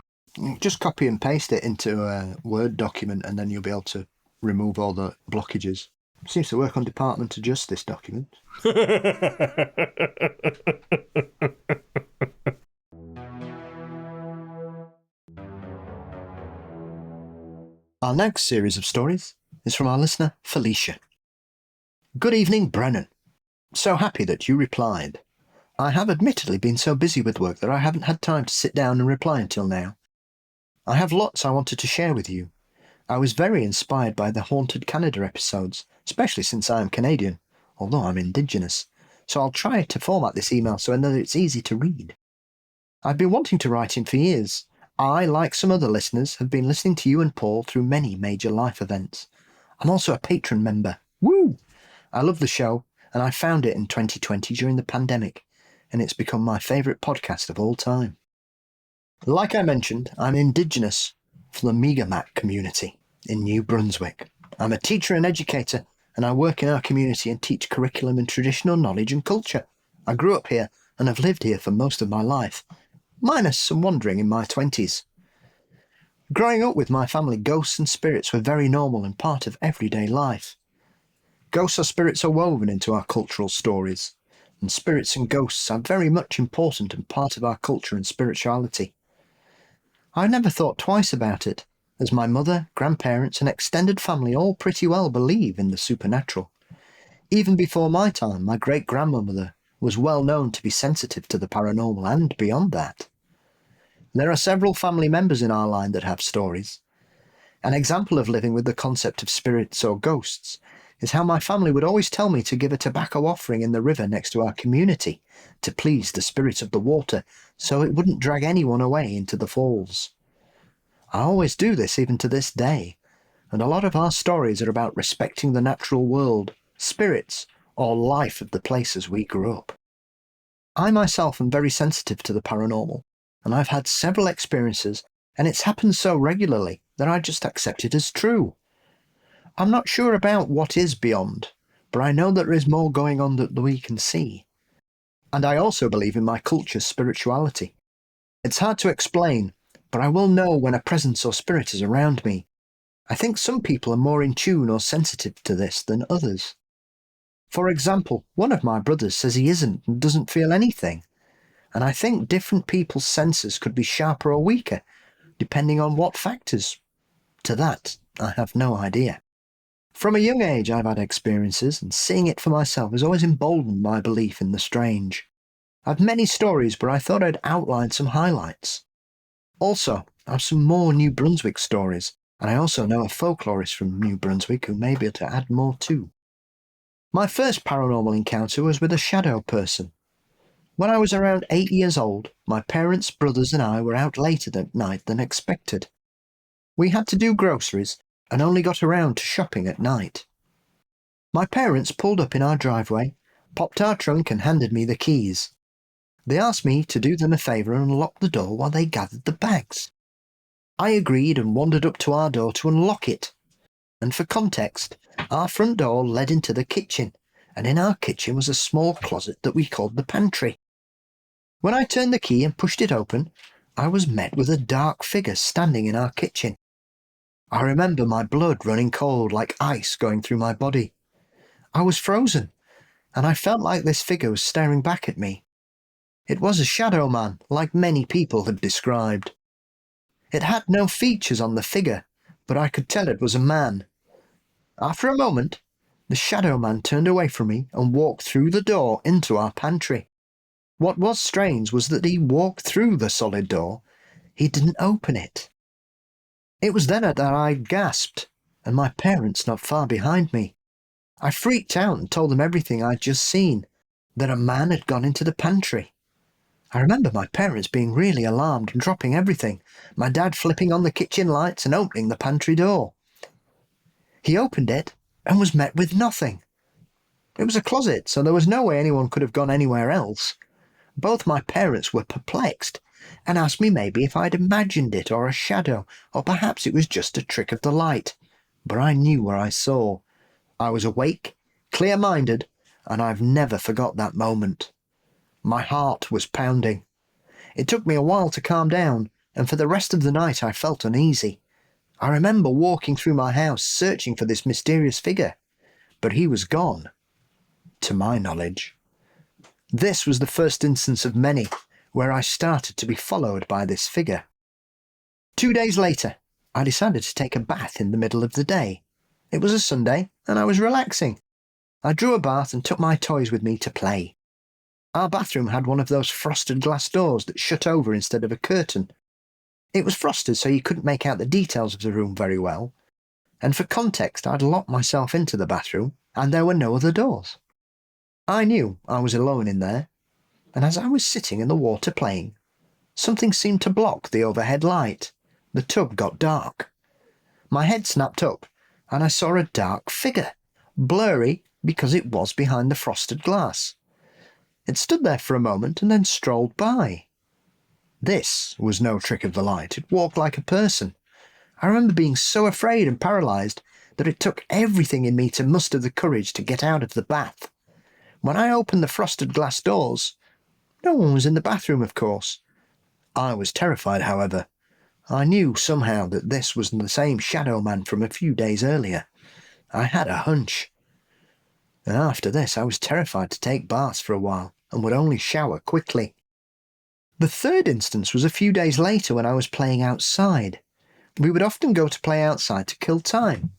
Just copy and paste it into a Word document and then you'll be able to remove all the blockages. Seems to work on Department of Justice documents. Our next series of stories is from our listener, Felicia. Good evening, Brennan. So happy that you replied. I have admittedly been so busy with work that I haven't had time to sit down and reply until now. I have lots I wanted to share with you. I was very inspired by the Haunted Canada episodes, especially since I am Canadian, although I'm Indigenous, so I'll try to format this email so that it's easy to read. I've been wanting to write in for years. I, like some other listeners, have been listening to you and Paul through many major life events. I'm also a patron member. Woo! I love the show, and I found it in 2020 during the pandemic, and it's become my favourite podcast of all time. Like I mentioned, I'm Indigenous from the Mi'kmaq community in New Brunswick. I'm a teacher and educator, and I work in our community and teach curriculum and traditional knowledge and culture. I grew up here and have lived here for most of my life, minus some wandering in my 20s. Growing up with my family, ghosts and spirits were very normal and part of everyday life. Ghosts or spirits are woven into our cultural stories, and spirits and ghosts are very much important and part of our culture and spirituality. I never thought twice about it, as my mother, grandparents and extended family all pretty well believe in the supernatural. Even before my time, my great-grandmother was well known to be sensitive to the paranormal and beyond that. There are several family members in our line that have stories. An example of living with the concept of spirits or ghosts is how my family would always tell me to give a tobacco offering in the river next to our community to please the spirit of the water so it wouldn't drag anyone away into the falls. I always do this even to this day, and a lot of our stories are about respecting the natural world, spirits, or life of the places we grew up. I myself am very sensitive to the paranormal, and I've had several experiences, and it's happened so regularly that I just accept it as true. I'm not sure about what is beyond, but I know there is more going on that we can see. And I also believe in my culture's spirituality. It's hard to explain, but I will know when a presence or spirit is around me. I think some people are more in tune or sensitive to this than others. For example, one of my brothers says he isn't and doesn't feel anything, and I think different people's senses could be sharper or weaker, depending on what factors. To that, I have no idea. From a young age I've had experiences, and seeing it for myself has always emboldened my belief in the strange. I've many stories, but I thought I'd outline some highlights. Also, I have some more New Brunswick stories, and I also know a folklorist from New Brunswick who may be able to add more too. My first paranormal encounter was with a shadow person. When I was around 8 years old, my parents, brothers and I were out later that night than expected. We had to do groceries and only got around to shopping at night. My parents pulled up in our driveway, popped our trunk and handed me the keys. They asked me to do them a favour and unlock the door while they gathered the bags. I agreed and wandered up to our door to unlock it. And for context, our front door led into the kitchen, and in our kitchen was a small closet that we called the pantry. When I turned the key and pushed it open, I was met with a dark figure standing in our kitchen. I remember my blood running cold like ice going through my body. I was frozen, and I felt like this figure was staring back at me. It was a shadow man, like many people had described. It had no features on the figure, but I could tell it was a man. After a moment, the shadow man turned away from me and walked through the door into our pantry. What was strange was that he walked through the solid door. He didn't open it. It was then that I gasped, and my parents not far behind me. I freaked out and told them everything I'd just seen, that a man had gone into the pantry. I remember my parents being really alarmed and dropping everything, my dad flipping on the kitchen lights and opening the pantry door. He opened it and was met with nothing. It was a closet, so there was no way anyone could have gone anywhere else. Both my parents were perplexed and asked me maybe if I'd imagined it or a shadow, or perhaps it was just a trick of the light. But I knew what I saw. I was awake, clear-minded, and I've never forgot that moment. My heart was pounding. It took me a while to calm down, and for the rest of the night I felt uneasy. I remember walking through my house searching for this mysterious figure, but he was gone, to my knowledge. This was the first instance of many where I started to be followed by this figure. 2 days later, I decided to take a bath in the middle of the day. It was a Sunday, and I was relaxing. I drew a bath and took my toys with me to play. Our bathroom had one of those frosted glass doors that shut over instead of a curtain. It was frosted so you couldn't make out the details of the room very well, and for context I'd locked myself into the bathroom and there were no other doors. I knew I was alone in there, and as I was sitting in the water playing, something seemed to block the overhead light. The tub got dark. My head snapped up and I saw a dark figure, blurry because it was behind the frosted glass. It stood there for a moment and then strolled by. This was no trick of the light. It walked like a person. I remember being so afraid and paralysed that it took everything in me to muster the courage to get out of the bath. When I opened the frosted glass doors, no one was in the bathroom, of course. I was terrified, however. I knew somehow that this was the same shadow man from a few days earlier. I had a hunch. And after this, I was terrified to take baths for a while and would only shower quickly. The third instance was a few days later when I was playing outside. We would often go to play outside to kill time.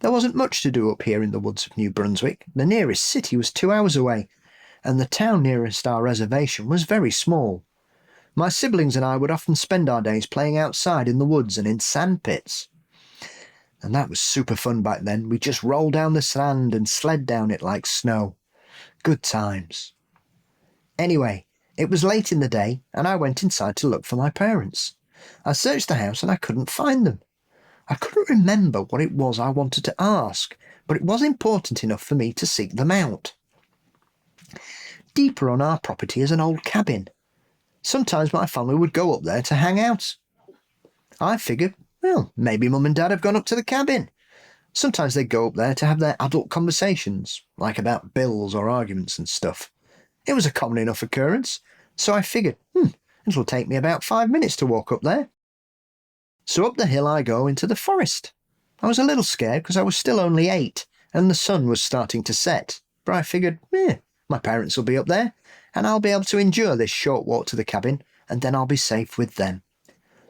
There wasn't much to do up here in the woods of New Brunswick. The nearest city was 2 hours away, and the town nearest our reservation was very small. My siblings and I would often spend our days playing outside in the woods and in sand pits. And that was super fun back then. We just rolled down the sand and sled down it like snow. Good times. Anyway, it was late in the day, and I went inside to look for my parents. I searched the house and I couldn't find them. I couldn't remember what it was I wanted to ask, but it was important enough for me to seek them out. Deeper on our property is an old cabin. Sometimes my family would go up there to hang out. I figured, well, maybe Mum and Dad have gone up to the cabin. Sometimes they'd go up there to have their adult conversations, like about bills or arguments and stuff. It was a common enough occurrence, so I figured, it'll take me about 5 minutes to walk up there. So up the hill I go into the forest. I was a little scared because I was still only 8 and the sun was starting to set, but I figured, my parents will be up there and I'll be able to endure this short walk to the cabin and then I'll be safe with them.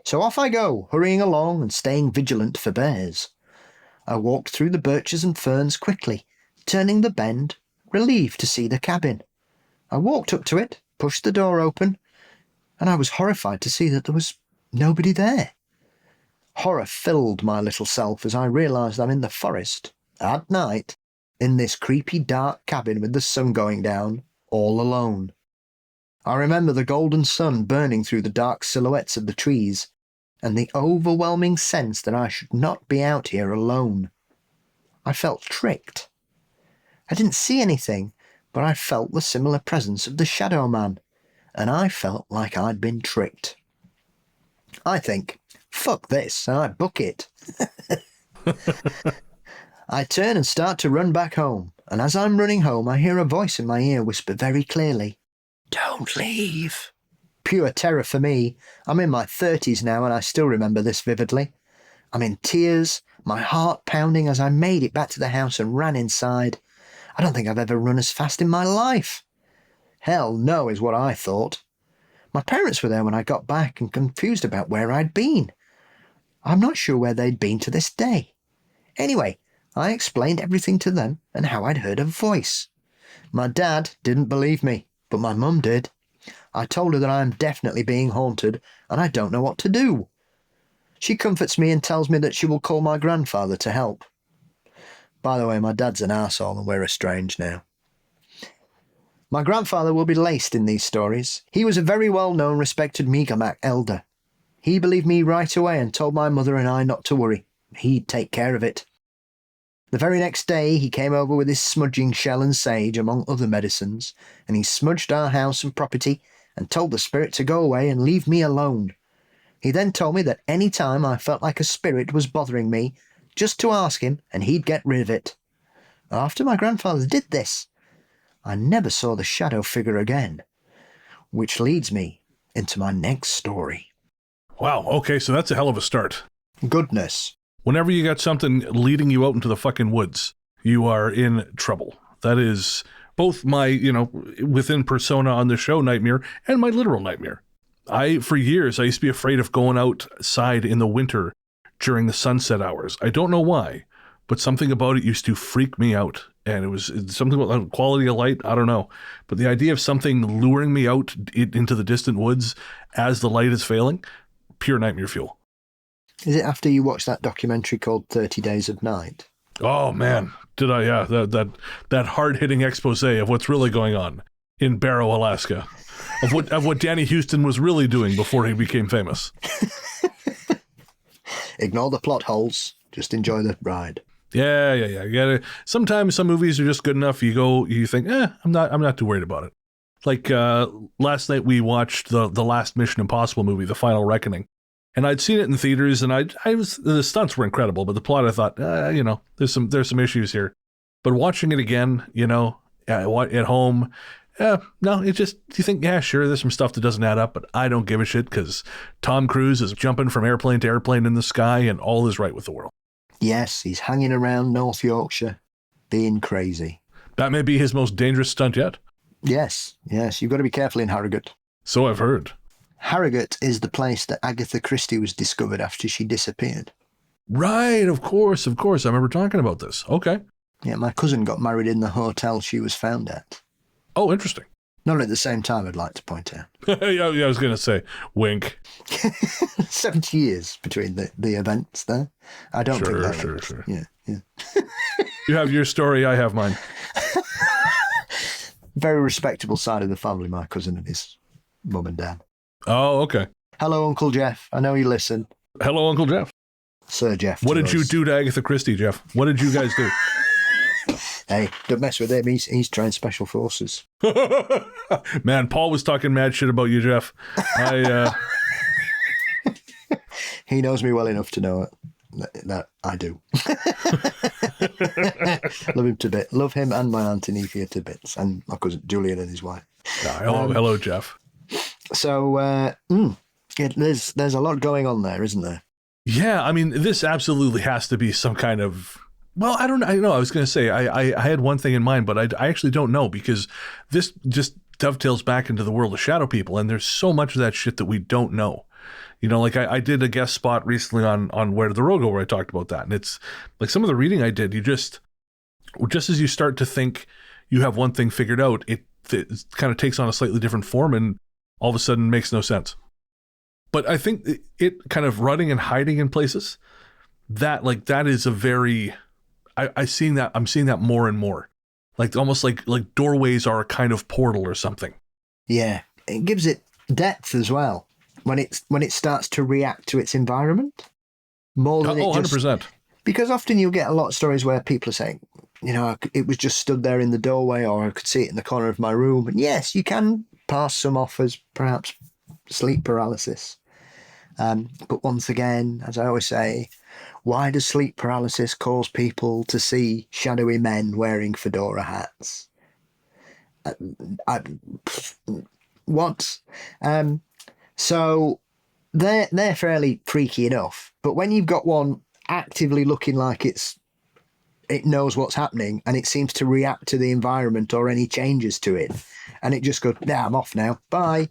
So off I go, hurrying along and staying vigilant for bears. I walked through the birches and ferns quickly, turning the bend, relieved to see the cabin. I walked up to it, pushed the door open, and I was horrified to see that there was nobody there. Horror filled my little self as I realised I'm in the forest, at night, in this creepy dark cabin with the sun going down, all alone. I remember the golden sun burning through the dark silhouettes of the trees, and the overwhelming sense that I should not be out here alone. I felt tricked. I didn't see anything, but I felt the similar presence of the Shadow Man, and I felt like I'd been tricked. I think, fuck this, and I book it. I turn and start to run back home, and as I'm running home I hear a voice in my ear whisper very clearly, "Don't leave." Pure terror for me. I'm in my 30s now and I still remember this vividly. I'm in tears, my heart pounding as I made it back to the house and ran inside. I don't think I've ever run as fast in my life. Hell no is what I thought. My parents were there when I got back and confused about where I'd been. I'm not sure where they'd been to this day. Anyway, I explained everything to them and how I'd heard a voice. My dad didn't believe me, but my mum did. I told her that I am definitely being haunted and I don't know what to do. She comforts me and tells me that she will call my grandfather to help. By the way, my dad's an arsehole and we're estranged now. My grandfather will be laced in these stories. He was a very well-known, respected Mi'kmaq elder. He believed me right away and told my mother and I not to worry. He'd take care of it. The very next day he came over with his smudging shell and sage, among other medicines, and he smudged our house and property and told the spirit to go away and leave me alone. He then told me that any time I felt like a spirit was bothering me, just to ask him and he'd get rid of it. After my grandfather did this, I never saw the shadow figure again, which leads me into my next story. Wow, okay, so that's a hell of a start. Goodness. Whenever you got something leading you out into the fucking woods, you are in trouble. That is both my, within persona on the show nightmare and my literal nightmare. For years, I used to be afraid of going outside in the winter during the sunset hours. I don't know why, but something about it used to freak me out. And it was something about quality of light, I don't know. But the idea of something luring me out into the distant woods as the light is failing, pure nightmare fuel. Is it after you watched that documentary called 30 Days of Night? Oh, man. Did I? Yeah. That hard-hitting expose of what's really going on in Barrow, Alaska. Of what Danny Houston was really doing before he became famous. Ignore the plot holes. Just enjoy the ride. Yeah. You gotta, sometimes some movies are just good enough. You think, I'm not too worried about it. Like last night we watched the last Mission Impossible movie, The Final Reckoning. And I'd seen it in theaters, and the stunts were incredible, but the plot, I thought, there's some issues here. But watching it again, at home, no, it just, you think, yeah, sure, there's some stuff that doesn't add up, but I don't give a shit because Tom Cruise is jumping from airplane to airplane in the sky, and all is right with the world. Yes, he's hanging around North Yorkshire, being crazy. That may be his most dangerous stunt yet. Yes, you've got to be careful in Harrogate. So I've heard. Harrogate is the place that Agatha Christie was discovered after she disappeared. Right, of course. I remember talking about this. Okay. Yeah, my cousin got married in the hotel she was found at. Oh, interesting. Not at the same time, I'd like to point out. Yeah, I was going to say, wink. 70 years between the events there. I don't think that. Sure. Yeah. You have your story, I have mine. Very respectable side of the family, my cousin and his mum and dad. Oh, okay. Hello, Uncle Jeff. I know you listen. Hello, Uncle Jeff. Sir Jeff. What did you do to Agatha Christie, Jeff? What did you guys do? Hey, don't mess with him. He's trained special forces. Man, Paul was talking mad shit about you, Jeff. He knows me well enough to know that I do. Love him to bits. Love him and my Auntie Nethia to bits, and my cousin Julian and his wife. Hello, Jeff. So there's a lot going on there, isn't there? Yeah, I mean, this absolutely has to be some kind of. Well, I don't know. I was going to say I had one thing in mind, but I actually don't know, because this just dovetails back into the world of shadow people, and there's so much of that shit that we don't know. You know, like I did a guest spot recently on Where Did the Road Go, where I talked about that, and it's like some of the reading I did, you just as you start to think you have one thing figured out, it kind of takes on a slightly different form, and all of a sudden makes no sense. But I think it kind of running and hiding in places, that is a very. I'm seeing that more and more, like almost like doorways are a kind of portal or something. Yeah, it gives it depth as well when it starts to react to its environment more than 100%. Because often you'll get a lot of stories where people are saying, you know, it was just stood there in the doorway, or I could see it in the corner of my room. And yes, you can pass some off as perhaps sleep paralysis. But once again, as I always say, why does sleep paralysis cause people to see shadowy men wearing fedora hats? What? So they're fairly freaky enough. But when you've got one actively looking like it knows what's happening, and it seems to react to the environment or any changes to it, and it just goes, "Yeah, I'm off now. Bye,"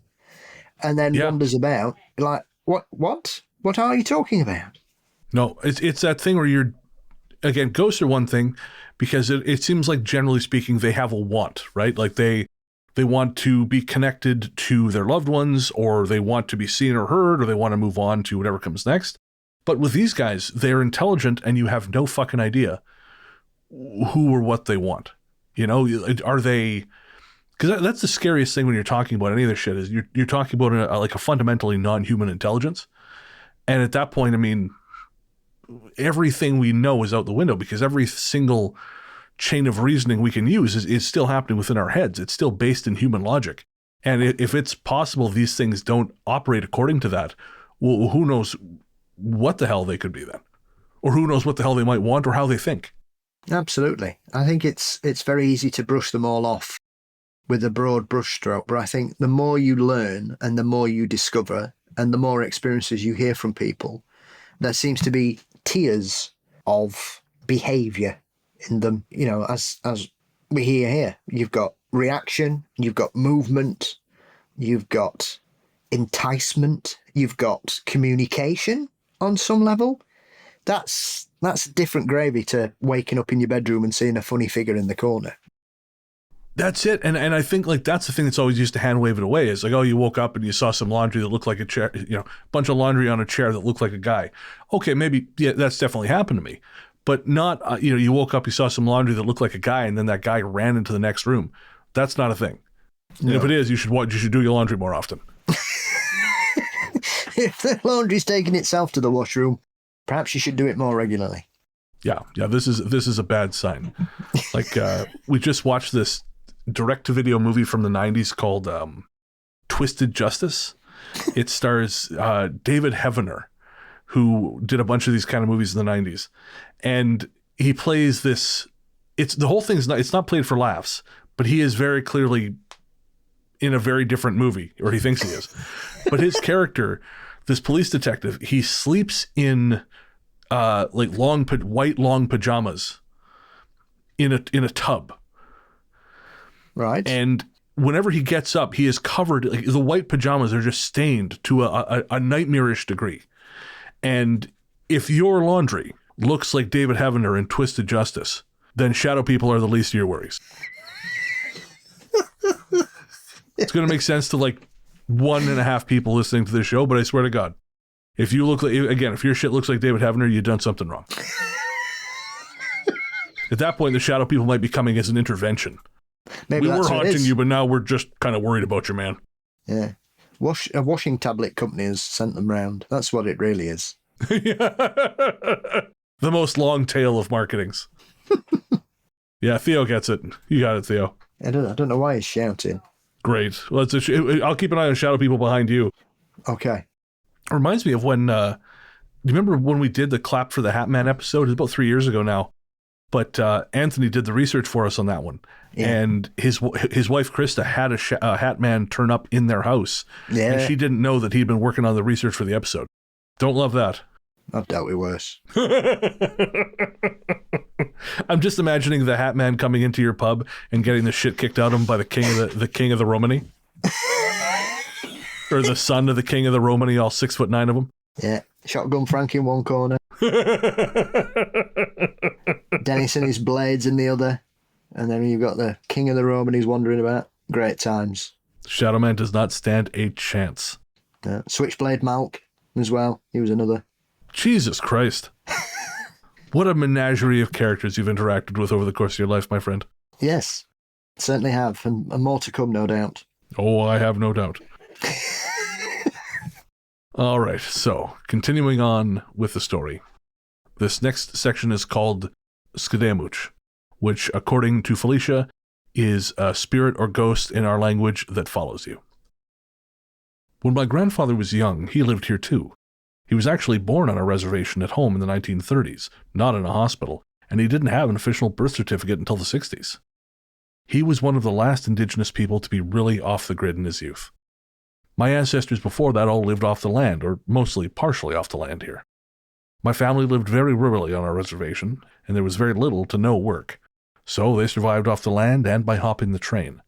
and then wanders about like, What are you talking about? No, it's that thing where again, ghosts are one thing, because it seems like generally speaking, they have a want, right? Like they want to be connected to their loved ones, or they want to be seen or heard, or they want to move on to whatever comes next. But with these guys, they're intelligent, and you have no fucking idea who or what they want. You know, are they? Because that's the scariest thing when you're talking about any of this shit, is you're talking about a fundamentally non-human intelligence. And at that point, I mean, everything we know is out the window, because every single chain of reasoning we can use is still happening within our heads. It's still based in human logic. And if it's possible these things don't operate according to that, well, who knows what the hell they could be then? Or who knows what the hell they might want, or how they think. Absolutely. I think it's very easy to brush them all off with a broad brushstroke, but I think the more you learn and the more you discover and the more experiences you hear from people, there seems to be tiers of behaviour in them. You know, as we hear here, you've got reaction, you've got movement, you've got enticement, you've got communication on some level. That's different gravy to waking up in your bedroom and seeing a funny figure in the corner. That's it. And I think like that's the thing that's always used to hand wave it away, is like, oh, you woke up and you saw some laundry that looked like a chair, you know, a bunch of laundry on a chair that looked like a guy. Okay, maybe, yeah, that's definitely happened to me. But not, you woke up, you saw some laundry that looked like a guy, and then that guy ran into the next room. That's not a thing. No. And if it is, you should do your laundry more often. If the laundry's taking itself to the washroom, perhaps you should do it more regularly. Yeah. This is a bad sign. Like we just watched this direct-to-video movie from the 90s called Twisted Justice. It stars David Heavener, who did a bunch of these kind of movies in the 90s. And he plays this, the whole thing's it's not played for laughs, but he is very clearly in a very different movie, or he thinks he is. But his character, this police detective, he sleeps in like white long pajamas in a tub. Right. And whenever he gets up, he is covered, like, the white pajamas are just stained to a nightmarish degree. And If your laundry looks like David Heavener in Twisted Justice, then shadow people are the least of your worries. It's going to make sense to like 1.5 people listening to this show, but I swear to God, if you look like, again, if your shit looks like David Heavener, you've done something wrong. At that point, the shadow people might be coming as an intervention. Maybe we were what it haunting is. you, but now we're just kind of worried about you, man. Yeah. A washing tablet company has sent them round. That's what it really is. The most long tail of marketings. Yeah, Theo gets it. You got it, Theo. I don't know why he's shouting. Great. Well, I'll keep an eye on shadow people behind you. Okay. It reminds me of when, do you remember when we did the Clap for the Hat Man episode? It's about 3 years ago now. But Anthony did the research for us on that one. Yeah. And his wife, Krista, had a Hat Man turn up in their house. Yeah. And she didn't know that he'd been working on the research for the episode. Don't love that. I've dealt with worse. I'm just imagining the Hat Man coming into your pub and getting the shit kicked out of him by the king of the Romany. Or the son of the king of the Romany, all 6'9" of them. Yeah. Shotgun Frank in one corner. Dennis and his blades in the other. And then you've got the king of the Romanies wandering about. Great times. Shadow Man does not stand a chance. Switchblade Malk as well. He was another. Jesus Christ. What a menagerie of characters you've interacted with over the course of your life, my friend. Yes, certainly have. And more to come, no doubt. Oh, I have no doubt. All right, so continuing on with the story. This next section is called Skademuch, which, according to Felicia, is a spirit or ghost in our language that follows you. When my grandfather was young, he lived here too. He was actually born on a reservation at home in the 1930s, not in a hospital, and he didn't have an official birth certificate until the 60s. He was one of the last indigenous people to be really off the grid in his youth. My ancestors before that all lived off the land, or mostly partially off the land here. My family lived very rurally on our reservation, and there was very little to no work, so they survived off the land and by hopping the train.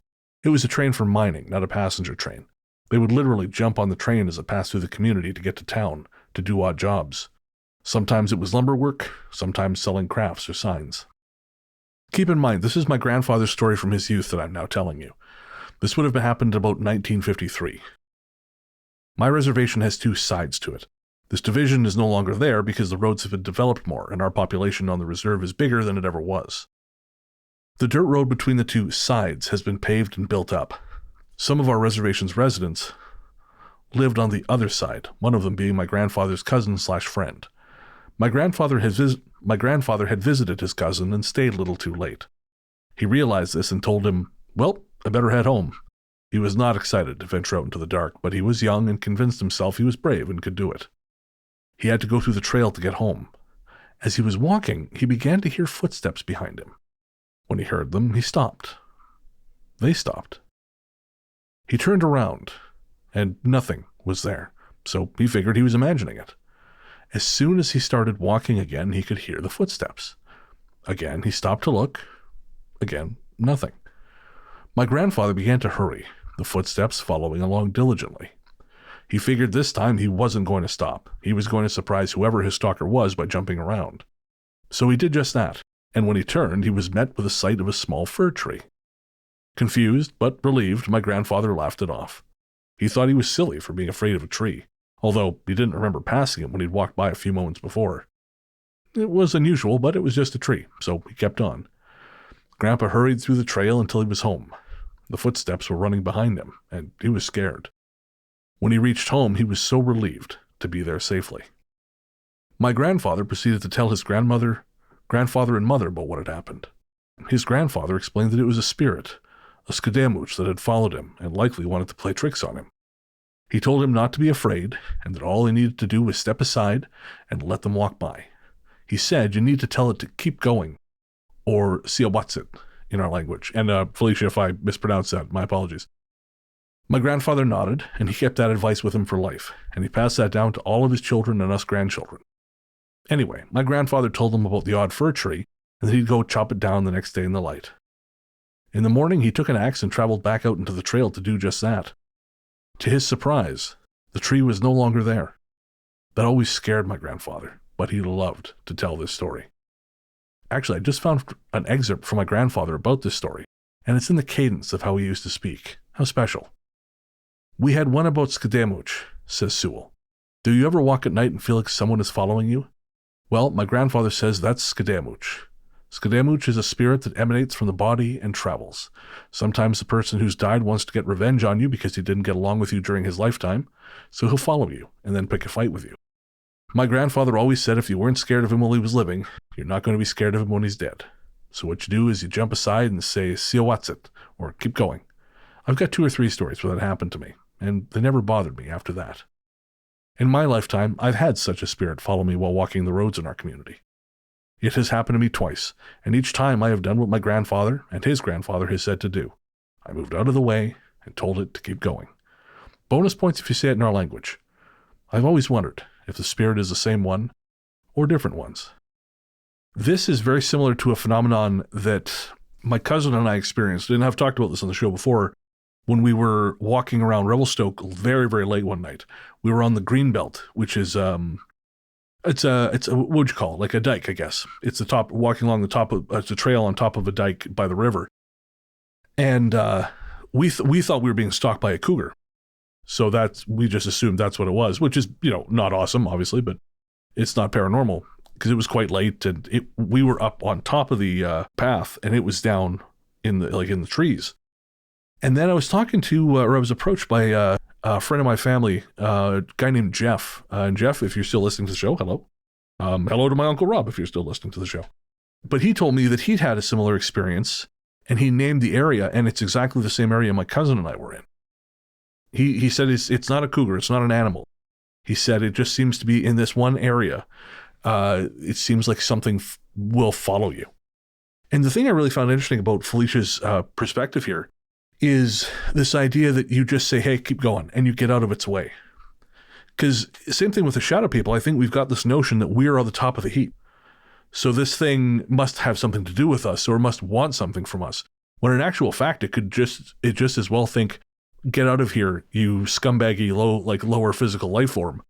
It was a train for mining, not a passenger train. They would literally jump on the train as it passed through the community to get to town, to do odd jobs. Sometimes it was lumber work, sometimes selling crafts or signs. Keep in mind, this is my grandfather's story from his youth that I'm now telling you. This would have happened about 1953. My reservation has 2 sides to it. This division is no longer there because the roads have been developed more and our population on the reserve is bigger than it ever was. The dirt road between the 2 sides has been paved and built up. Some of our reservation's residents lived on the other side, one of them being my grandfather's cousin/friend. My grandfather had visited his cousin and stayed a little too late. He realized this and told him, "Well, I better head home." He was not excited to venture out into the dark, but he was young and convinced himself he was brave and could do it. He had to go through the trail to get home. As he was walking, he began to hear footsteps behind him. When he heard them, he stopped. They stopped. He turned around, and nothing was there, so he figured he was imagining it. As soon as he started walking again, he could hear the footsteps. Again, he stopped to look. Again, nothing. My grandfather began to hurry, the footsteps following along diligently. He figured this time he wasn't going to stop. He was going to surprise whoever his stalker was by jumping around. So he did just that, and when he turned, he was met with the sight of a small fir tree. Confused, but relieved, my grandfather laughed it off. He thought he was silly for being afraid of a tree, although he didn't remember passing it when he'd walked by a few moments before. It was unusual, but it was just a tree, so he kept on. Grandpa hurried through the trail until he was home. The footsteps were running behind him, and he was scared. When he reached home, he was so relieved to be there safely. My grandfather proceeded to tell his grandfather and mother about what had happened. His grandfather explained that it was a spirit, a Skademuch that had followed him and likely wanted to play tricks on him. He told him not to be afraid and that all he needed to do was step aside and let them walk by. He said you need to tell it to keep going, or siawatsit in our language. And Felicia, if I mispronounced that, my apologies. My grandfather nodded, and he kept that advice with him for life, and he passed that down to all of his children and us grandchildren. Anyway, my grandfather told him about the odd fir tree, and that he'd go chop it down the next day in the light. In the morning, he took an axe and traveled back out into the trail to do just that. To his surprise, the tree was no longer there. That always scared my grandfather. but he loved to tell this story. Actually, I just found an excerpt from my grandfather about this story, and it's in the cadence of how he used to speak. How special. "We had one about Scadamooch," says Sewell. "Do you ever walk at night and feel like someone is following you? Well, my grandfather says that's Scadamooch. Scadamooch is a spirit that emanates from the body and travels. Sometimes the person who's died wants to get revenge on you because he didn't get along with you during his lifetime, so he'll follow you and then pick a fight with you. My grandfather always said if you weren't scared of him while he was living, you're not going to be scared of him when he's dead. So what you do is you jump aside and say, Siawatsit, or keep going. I've got 2 or 3 stories where that happened to me, and they never bothered me after that. In my lifetime, I've had such a spirit follow me while walking the roads in our community. It has happened to me twice, and each time I have done what my grandfather and his grandfather has said to do. I moved out of the way and told it to keep going. Bonus points if you say it in our language. I've always wondered if the spirit is the same one or different ones." This is very similar to a phenomenon that my cousin and I experienced, and I've talked about this on the show before, when we were walking around Revelstoke very, very late one night. We were on the Greenbelt, which is it's a what would you call it? Like a dike, I guess. It's the top, walking along the top of, it's a trail on top of a dike by the river. And we thought we were being stalked by a cougar. So we just assumed that's what it was, which is, not awesome, obviously, but it's not paranormal because it was quite late and we were up on top of the path and it was down in the trees. And then I was talking to, or I was approached by a friend of my family, a guy named Jeff. And Jeff, if you're still listening to the show, hello. Hello to my Uncle Rob, if you're still listening to the show. But he told me that he'd had a similar experience, and he named the area, and it's exactly the same area my cousin and I were in. He said it's not a cougar, it's not an animal. He said it just seems to be in this one area. It seems like something will follow you. And the thing I really found interesting about Felicia's perspective here is this idea that you just say, hey, keep going, and you get out of its way. Because same thing with the shadow people, I think we've got this notion that we're on the top of the heap. So this thing must have something to do with us or must want something from us. When in actual fact, it just as well think, get out of here, you scumbaggy lower physical life form.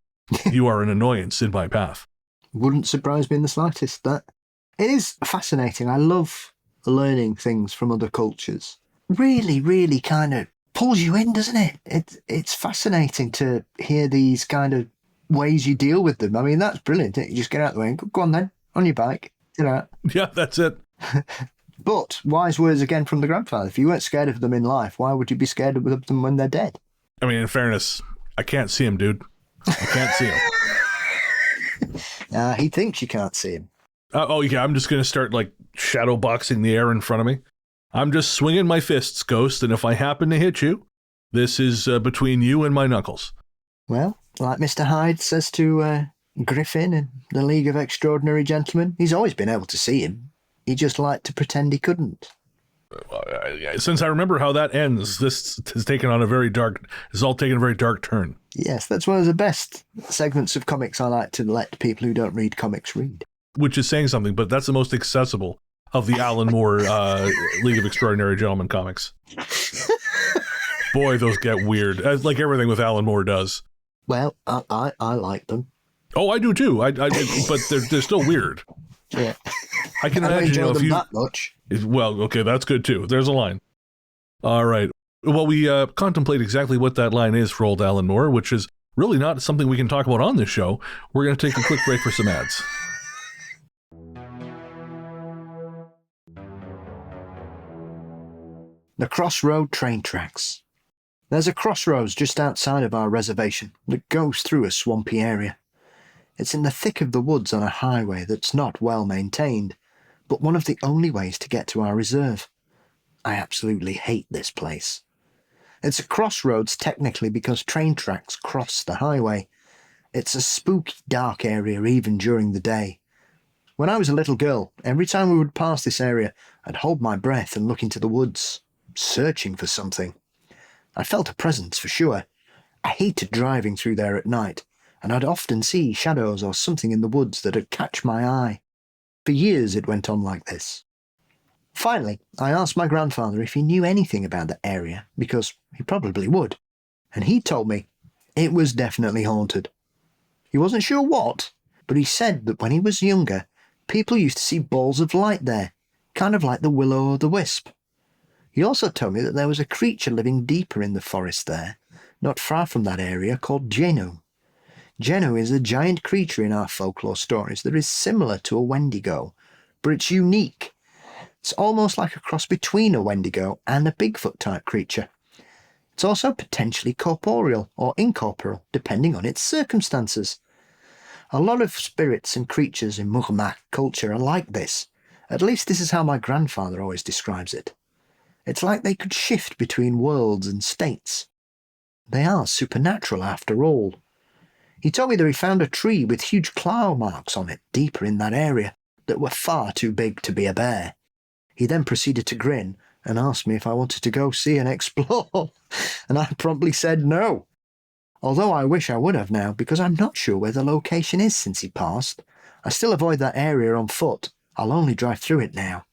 You are an annoyance in my path. Wouldn't surprise me in the slightest. That it is fascinating. I love learning things from other cultures. Really, really kind of pulls you in, doesn't it? It's fascinating to hear these kind of ways you deal with them. I mean, that's brilliant. You just get out of the way and go on then, on your bike, get out. Yeah, that's it. But wise words again from the grandfather. If you weren't scared of them in life, why would you be scared of them when they're dead? I mean, in fairness, I can't see him, dude. I can't see him. He thinks you can't see him. Oh, yeah, I'm just going to start, shadow boxing the air in front of me. I'm just swinging my fists, Ghost, and if I happen to hit you, this is between you and my knuckles. Well, like Mr. Hyde says to Griffin in the League of Extraordinary Gentlemen, he's always been able to see him. He just liked to pretend he couldn't. Since I remember how that ends, this has taken on a very dark turn. Yes, that's one of the best segments of comics I like to let people who don't read comics read. Which is saying something, but that's the most accessible of the Alan Moore League of Extraordinary Gentlemen comics. Boy, those get weird, like everything with Alan Moore does. Well, I like them. Oh, I do too. But they're still weird. Yeah. I can imagine if you that much. Well, okay, that's good too. There's a line. All right. Well, we contemplate exactly what that line is for old Alan Moore, which is really not something we can talk about on this show. We're going to take a quick break for some ads. The Crossroad Train Tracks. There's a crossroads just outside of our reservation that goes through a swampy area. It's in the thick of the woods on a highway that's not well maintained, but one of the only ways to get to our reserve. I absolutely hate this place. It's a crossroads technically because train tracks cross the highway. It's a spooky, dark area even during the day. When I was a little girl, every time we would pass this area, I'd hold my breath and look into the woods, searching for something. I felt a presence for sure. I hated driving through there at night, and I'd often see shadows or something in the woods that'd catch my eye. For years it went on like this. Finally, I asked my grandfather if he knew anything about the area, because he probably would, and he told me it was definitely haunted. He wasn't sure what, but he said that when he was younger, people used to see balls of light there, kind of like the will-o'-the-wisp. He also told me that there was a creature living deeper in the forest there, not far from that area, called Genu. Genu is a giant creature in our folklore stories that is similar to a Wendigo, but it's unique. It's almost like a cross between a Wendigo and a Bigfoot-type creature. It's also potentially corporeal or incorporeal, depending on its circumstances. A lot of spirits and creatures in Mughmaq culture are like this. At least this is how my grandfather always describes it. It's like they could shift between worlds and states. They are supernatural after all. He told me that he found a tree with huge claw marks on it deeper in that area that were far too big to be a bear. He then proceeded to grin and asked me if I wanted to go see and explore, and I promptly said no. Although I wish I would have now, because I'm not sure where the location is since he passed. I still avoid that area on foot. I'll only drive through it now.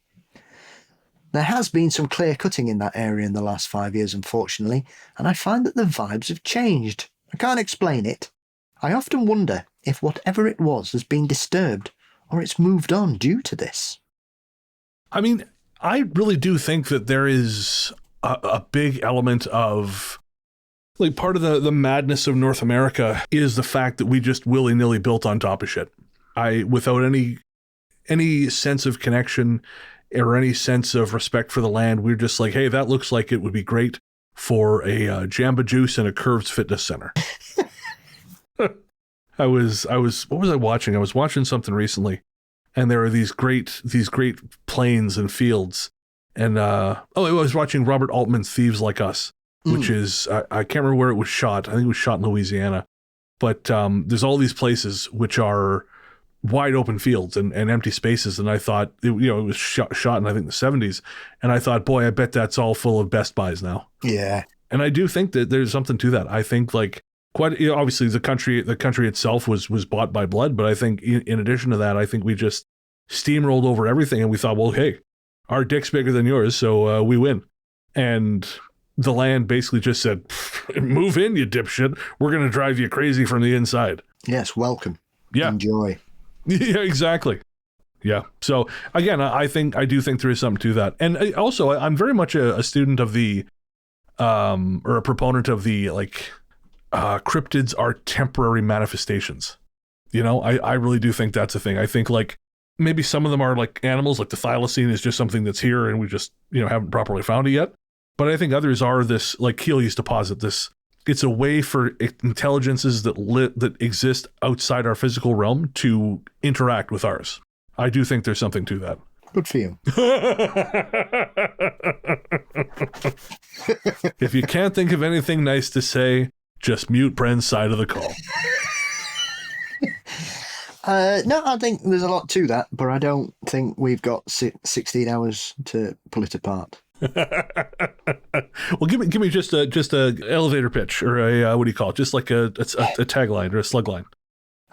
There has been some clear cutting in that area in the last 5 years, unfortunately, and I find that the vibes have changed. I can't explain it. I often wonder if whatever it was has been disturbed, or it's moved on due to this. I mean, I really do think that there is a big element of, like, part of the madness of North America is the fact that we just willy-nilly built on top of shit. Without any sense of connection or any sense of respect for the land, we're just like, hey, that looks like it would be great for a Jamba Juice and a Curves Fitness Center. what was I watching? I was watching something recently, and there are these great plains and fields. And I was watching Robert Altman's Thieves Like Us, which is, I can't remember where it was shot. I think it was shot in Louisiana. But there's all these places which are wide open fields and empty spaces. And I thought, it was shot in, I think, the 70s. And I thought, boy, I bet that's all full of Best Buys now. Yeah. And I do think that there's something to that. I think, like, obviously the country itself was bought by blood. But I think in addition to that, I think we just steamrolled over everything. And we thought, well, hey, our dick's bigger than yours, so we win. And the land basically just said, move in, you dipshit. We're going to drive you crazy from the inside. Yes, welcome. Yeah. Enjoy. Yeah, exactly. Yeah. So again, I do think there is something to that. And also, I'm very much a student of the, or a proponent of the, like, cryptids are temporary manifestations. I really do think that's a thing. I think, like, maybe some of them are like animals, like the thylacine is just something that's here and we just, haven't properly found it yet. But I think others are this, like Keel used to posit this, it's a way for intelligences that exist outside our physical realm to interact with ours. I do think there's something to that. Good for you. If you can't think of anything nice to say, just mute Bren's side of the call. No, I think there's a lot to that, but I don't think we've got 16 hours to pull it apart. Well, give me just a elevator pitch, or a what do you call it? Just like a tagline or a slug line.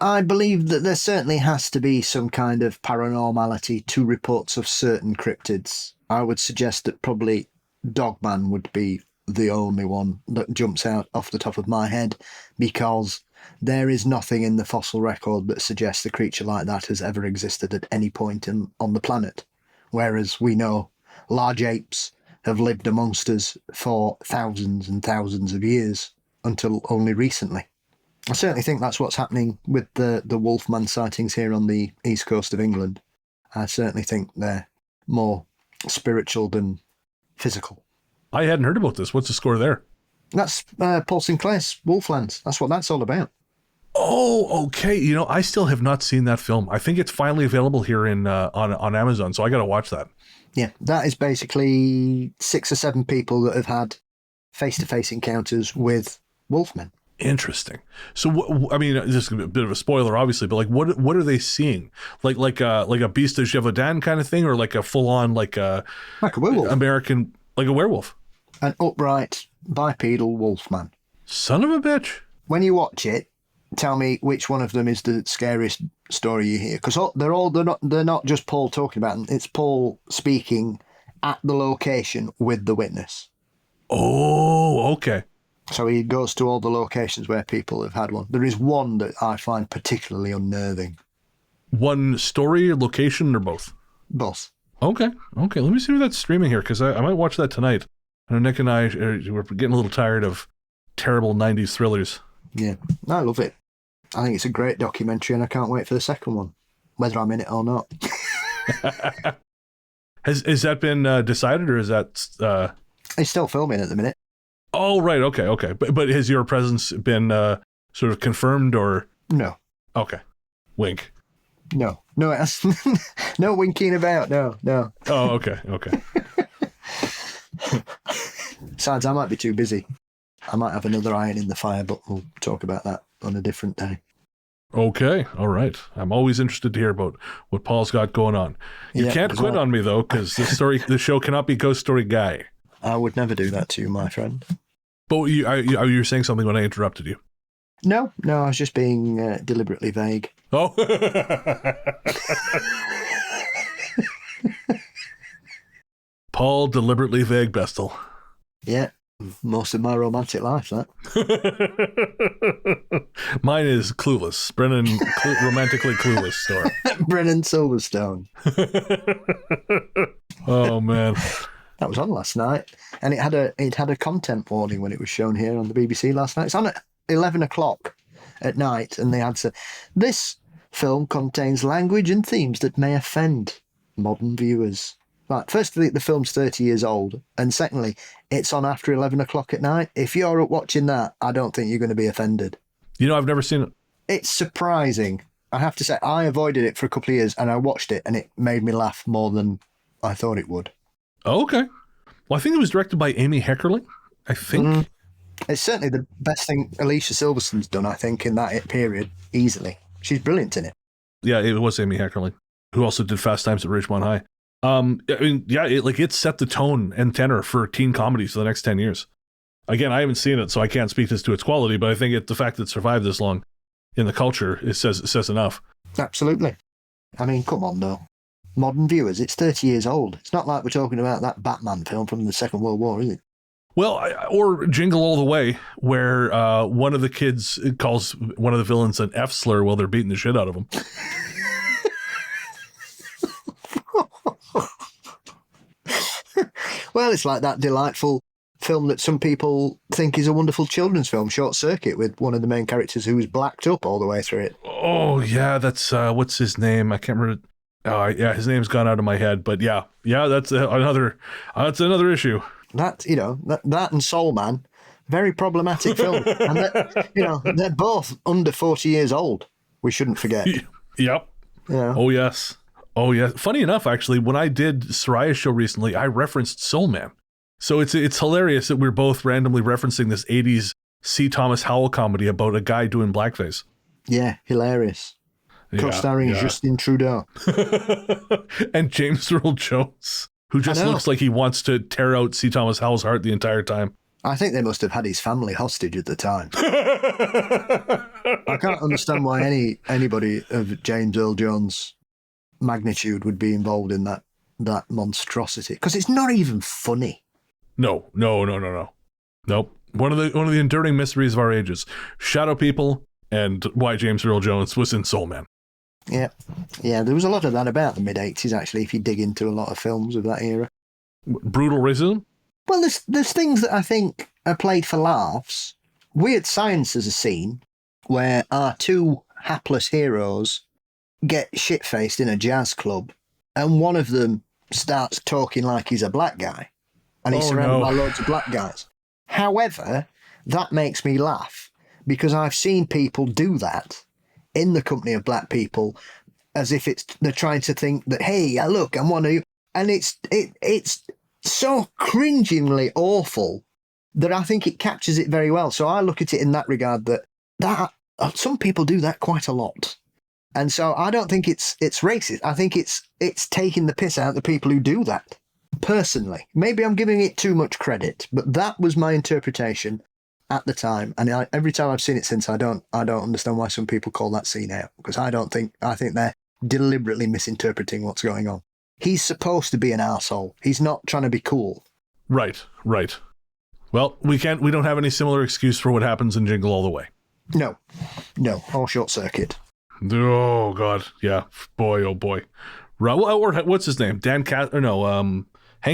I believe that there certainly has to be some kind of paranormality to reports of certain cryptids. I would suggest that probably Dogman would be the only one that jumps out off the top of my head, because there is nothing in the fossil record that suggests a creature like that has ever existed at any point on the planet. Whereas we know large apes have lived amongst us for thousands and thousands of years until only recently. I certainly think that's what's happening with the Wolfman sightings here on the east coast of England. I certainly think they're more spiritual than physical. I hadn't heard about this. What's the score there? That's Paul Sinclair's Wolflands. That's what that's all about. Oh, okay. I still have not seen that film. I think it's finally available here on Amazon, so I got to watch that. Yeah, that is basically 6 or 7 people that have had face-to-face encounters with wolfmen. Interesting. So, this is a bit of a spoiler, obviously, but like, what are they seeing? Like a Beast of Gévaudan kind of thing, or like a full-on like a werewolf, American, like a werewolf, an upright bipedal wolfman. Son of a bitch! When you watch it, tell me which one of them is the scariest story you hear, because they're not just Paul talking about them. It's Paul speaking at the location with the witness. Oh, okay. So he goes to all the locations where people have had one. There is one that I find particularly unnerving. one story, location, or both? Both. Okay. Let me see if that's streaming here, because I might watch that tonight. I know Nick and I, we're getting a little tired of terrible 90s thrillers. Yeah, I love it. I think it's a great documentary, and I can't wait for the second one, whether I'm in it or not. Has that been decided, or is that... It's still filming at the minute. Oh, right. Okay. But has your presence been sort of confirmed, or... No. Okay. Wink. No, it has, no winking about, no. Oh, okay. Besides, I might be too busy. I might have another iron in the fire, but we'll talk about that on a different day. Okay, all right. I'm always interested to hear about what Paul's got going on. You can't quit on me, though, because the show cannot be Ghost Story Guy. I would never do that to you, my friend. But you were saying something when I interrupted you. No, I was just being deliberately vague. Oh. Paul deliberately vague Bestel. Yeah, most of my romantic life, that. Mine is clueless. Brennan, romantically clueless Storr. Brennan Silverstone. Oh, man. That was on last night, and it had a content warning when it was shown here on the BBC last night. It's on at 11 o'clock at night, and they had said, "This film contains language and themes that may offend modern viewers." Right, firstly, the film's 30 years old, and secondly, it's on after 11 o'clock at night. If you're watching that, I don't think you're going to be offended. You know, I've never seen it. It's surprising. I have to say, I avoided it for a couple of years, and I watched it, and it made me laugh more than I thought it would. Oh, okay. Well, I think it was directed by Amy Heckerling, I think. It's certainly the best thing Alicia Silverstone's done, I think, in that period, easily. She's brilliant in it. Yeah, it was Amy Heckerling, who also did Fast Times at Ridgemont High. I mean, yeah, it set the tone and tenor for teen comedies for the next 10 years. Again, I haven't seen it, so I can't speak as to its quality, but I think the fact that it survived this long in the culture, it says enough. Absolutely. I mean, come on, though. Modern viewers, it's 30 years old. It's not like we're talking about that Batman film from the Second World War, is it? Well, or Jingle All the Way, where one of the kids calls one of the villains an F slur while they're beating the shit out of him. Well, it's like that delightful film that some people think is a wonderful children's film, Short Circuit, with one of the main characters who was blacked up all the way through it. Oh, yeah, that's, what's his name? I can't remember. Oh, yeah, his name's gone out of my head, but yeah, that's another issue. That, that and Soul Man, very problematic film. And they're both under 40 years old. We shouldn't forget. Yep. Yeah. Oh, yes. Funny enough, actually, when I did Soraya's show recently, I referenced Soul Man. So it's hilarious that we're both randomly referencing this 80s C. Thomas Howell comedy about a guy doing blackface. Yeah, hilarious. Co-starring Justin Trudeau. And James Earl Jones, who just looks like he wants to tear out C. Thomas Howell's heart the entire time. I think they must have had his family hostage at the time. I can't understand why anybody of James Earl Jones' magnitude would be involved in that monstrosity, because it's not even funny. No. Nope. One of the enduring mysteries of our ages: shadow people and why James Earl Jones was in Soul Man. Yeah, there was a lot of that about the mid-80s, actually, if you dig into a lot of films of that era. Brutal racism? Well, there's things that I think are played for laughs. Weird Science is a scene where our two hapless heroes get shit-faced in a jazz club, and one of them starts talking like he's a black guy, and he's surrounded by loads of black guys. However, that makes me laugh, because I've seen people do that in the company of black people, as if they're trying to think that, hey, look, I'm one of you, and it's so cringingly awful that I think it captures it very well. So I look at it in that regard, that some people do that quite a lot. And so I don't think it's racist. I think it's taking the piss out of the people who do that. Personally, maybe I'm giving it too much credit, but that was my interpretation at the time. And every time I've seen it since, I don't understand why some people call that scene out, because I think they're deliberately misinterpreting what's going on. He's supposed to be an arsehole. He's not trying to be cool. Right. Well, we don't have any similar excuse for what happens in Jingle All the Way. No, or Short Circuit. Oh God, yeah, boy, oh boy. Or what's his name? Hank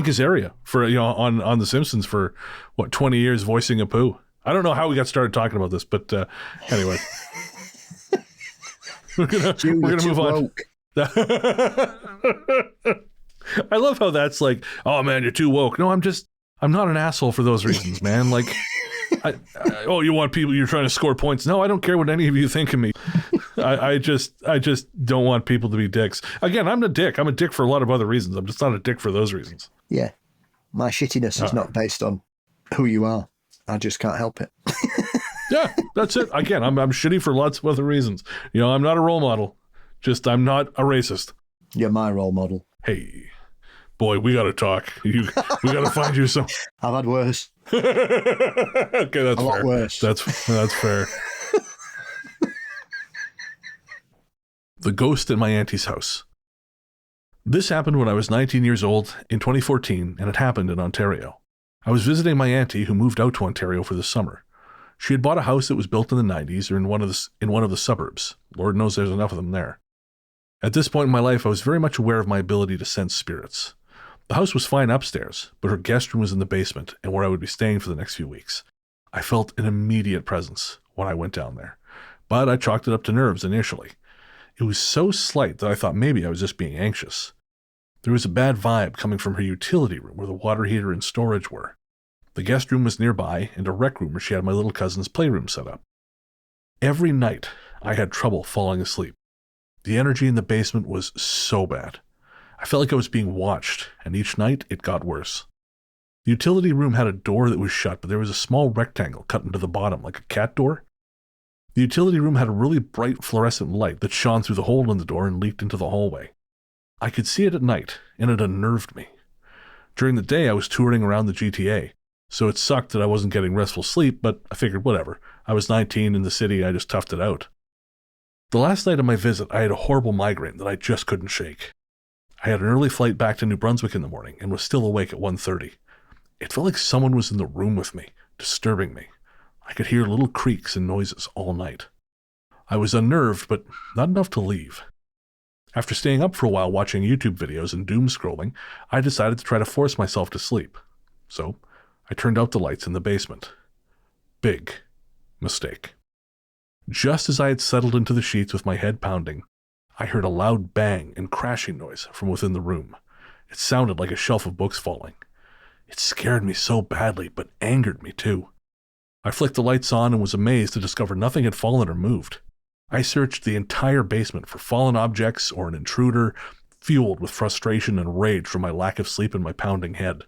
Azaria for on The Simpsons for 20 years voicing Apu. I don't know how we got started talking about this, but anyway, we're gonna move on. I love how that's like, oh man, you're too woke. No, I'm not an asshole for those reasons, man. Like, you want people, you're trying to score points. No, I don't care what any of you think of me. I just don't want people to be dicks. Again, I'm a dick. I'm a dick for a lot of other reasons. I'm just not a dick for those reasons. Yeah. My shittiness is not based on who you are. I just can't help it. Yeah, that's it. Again, I'm shitty for lots of other reasons. I'm not a role model. Just I'm not a racist. You're my role model. Hey, boy, we got to talk. We got to find you some. I've had worse. Okay, that's a lot fair. Worse. That's fair. The ghost at my auntie's house. This happened when I was 19 years old in 2014, and it happened in Ontario. I was visiting my auntie who moved out to Ontario for the summer. She had bought a house that was built in the 90s or in one of the suburbs. Lord knows there's enough of them there. At this point in my life, I was very much aware of my ability to sense spirits. The house was fine upstairs, but her guest room was in the basement and where I would be staying for the next few weeks. I felt an immediate presence when I went down there, but I chalked it up to nerves initially. It was so slight that I thought maybe I was just being anxious. There was a bad vibe coming from her utility room where the water heater and storage were. The guest room was nearby, and a rec room where she had my little cousin's playroom set up. Every night, I had trouble falling asleep. The energy in the basement was so bad. I felt like I was being watched, and each night it got worse. The utility room had a door that was shut, but there was a small rectangle cut into the bottom, like a cat door. The utility room had a really bright fluorescent light that shone through the hole in the door and leaked into the hallway. I could see it at night, and it unnerved me. During the day, I was touring around the GTA, so it sucked that I wasn't getting restful sleep, but I figured whatever. I was 19 in the city, I just toughed it out. The last night of my visit, I had a horrible migraine that I just couldn't shake. I had an early flight back to New Brunswick in the morning and was still awake at 1:30. It felt like someone was in the room with me, disturbing me. I could hear little creaks and noises all night. I was unnerved, but not enough to leave. After staying up for a while watching YouTube videos and doom scrolling, I decided to try to force myself to sleep. So, I turned out the lights in the basement. Big mistake. Just as I had settled into the sheets with my head pounding, I heard a loud bang and crashing noise from within the room. It sounded like a shelf of books falling. It scared me so badly, but angered me too. I flicked the lights on and was amazed to discover nothing had fallen or moved. I searched the entire basement for fallen objects or an intruder, fueled with frustration and rage from my lack of sleep and my pounding head.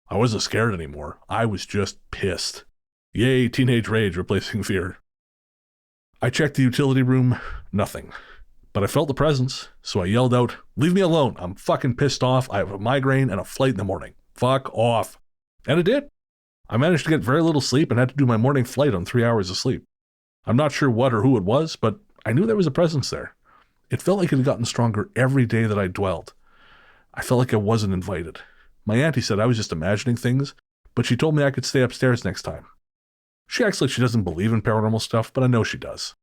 I wasn't scared anymore. I was just pissed. Yay, teenage rage replacing fear. I checked the utility room, nothing. But I felt the presence, so I yelled out, "Leave me alone, I'm fucking pissed off, I have a migraine and a flight in the morning. Fuck off." And it did. I managed to get very little sleep and had to do my morning flight on 3 hours of sleep. I'm not sure what or who it was, but I knew there was a presence there. It felt like it had gotten stronger every day that I dwelled. I felt like I wasn't invited. My auntie said I was just imagining things, but she told me I could stay upstairs next time. She acts like she doesn't believe in paranormal stuff, but I know she does.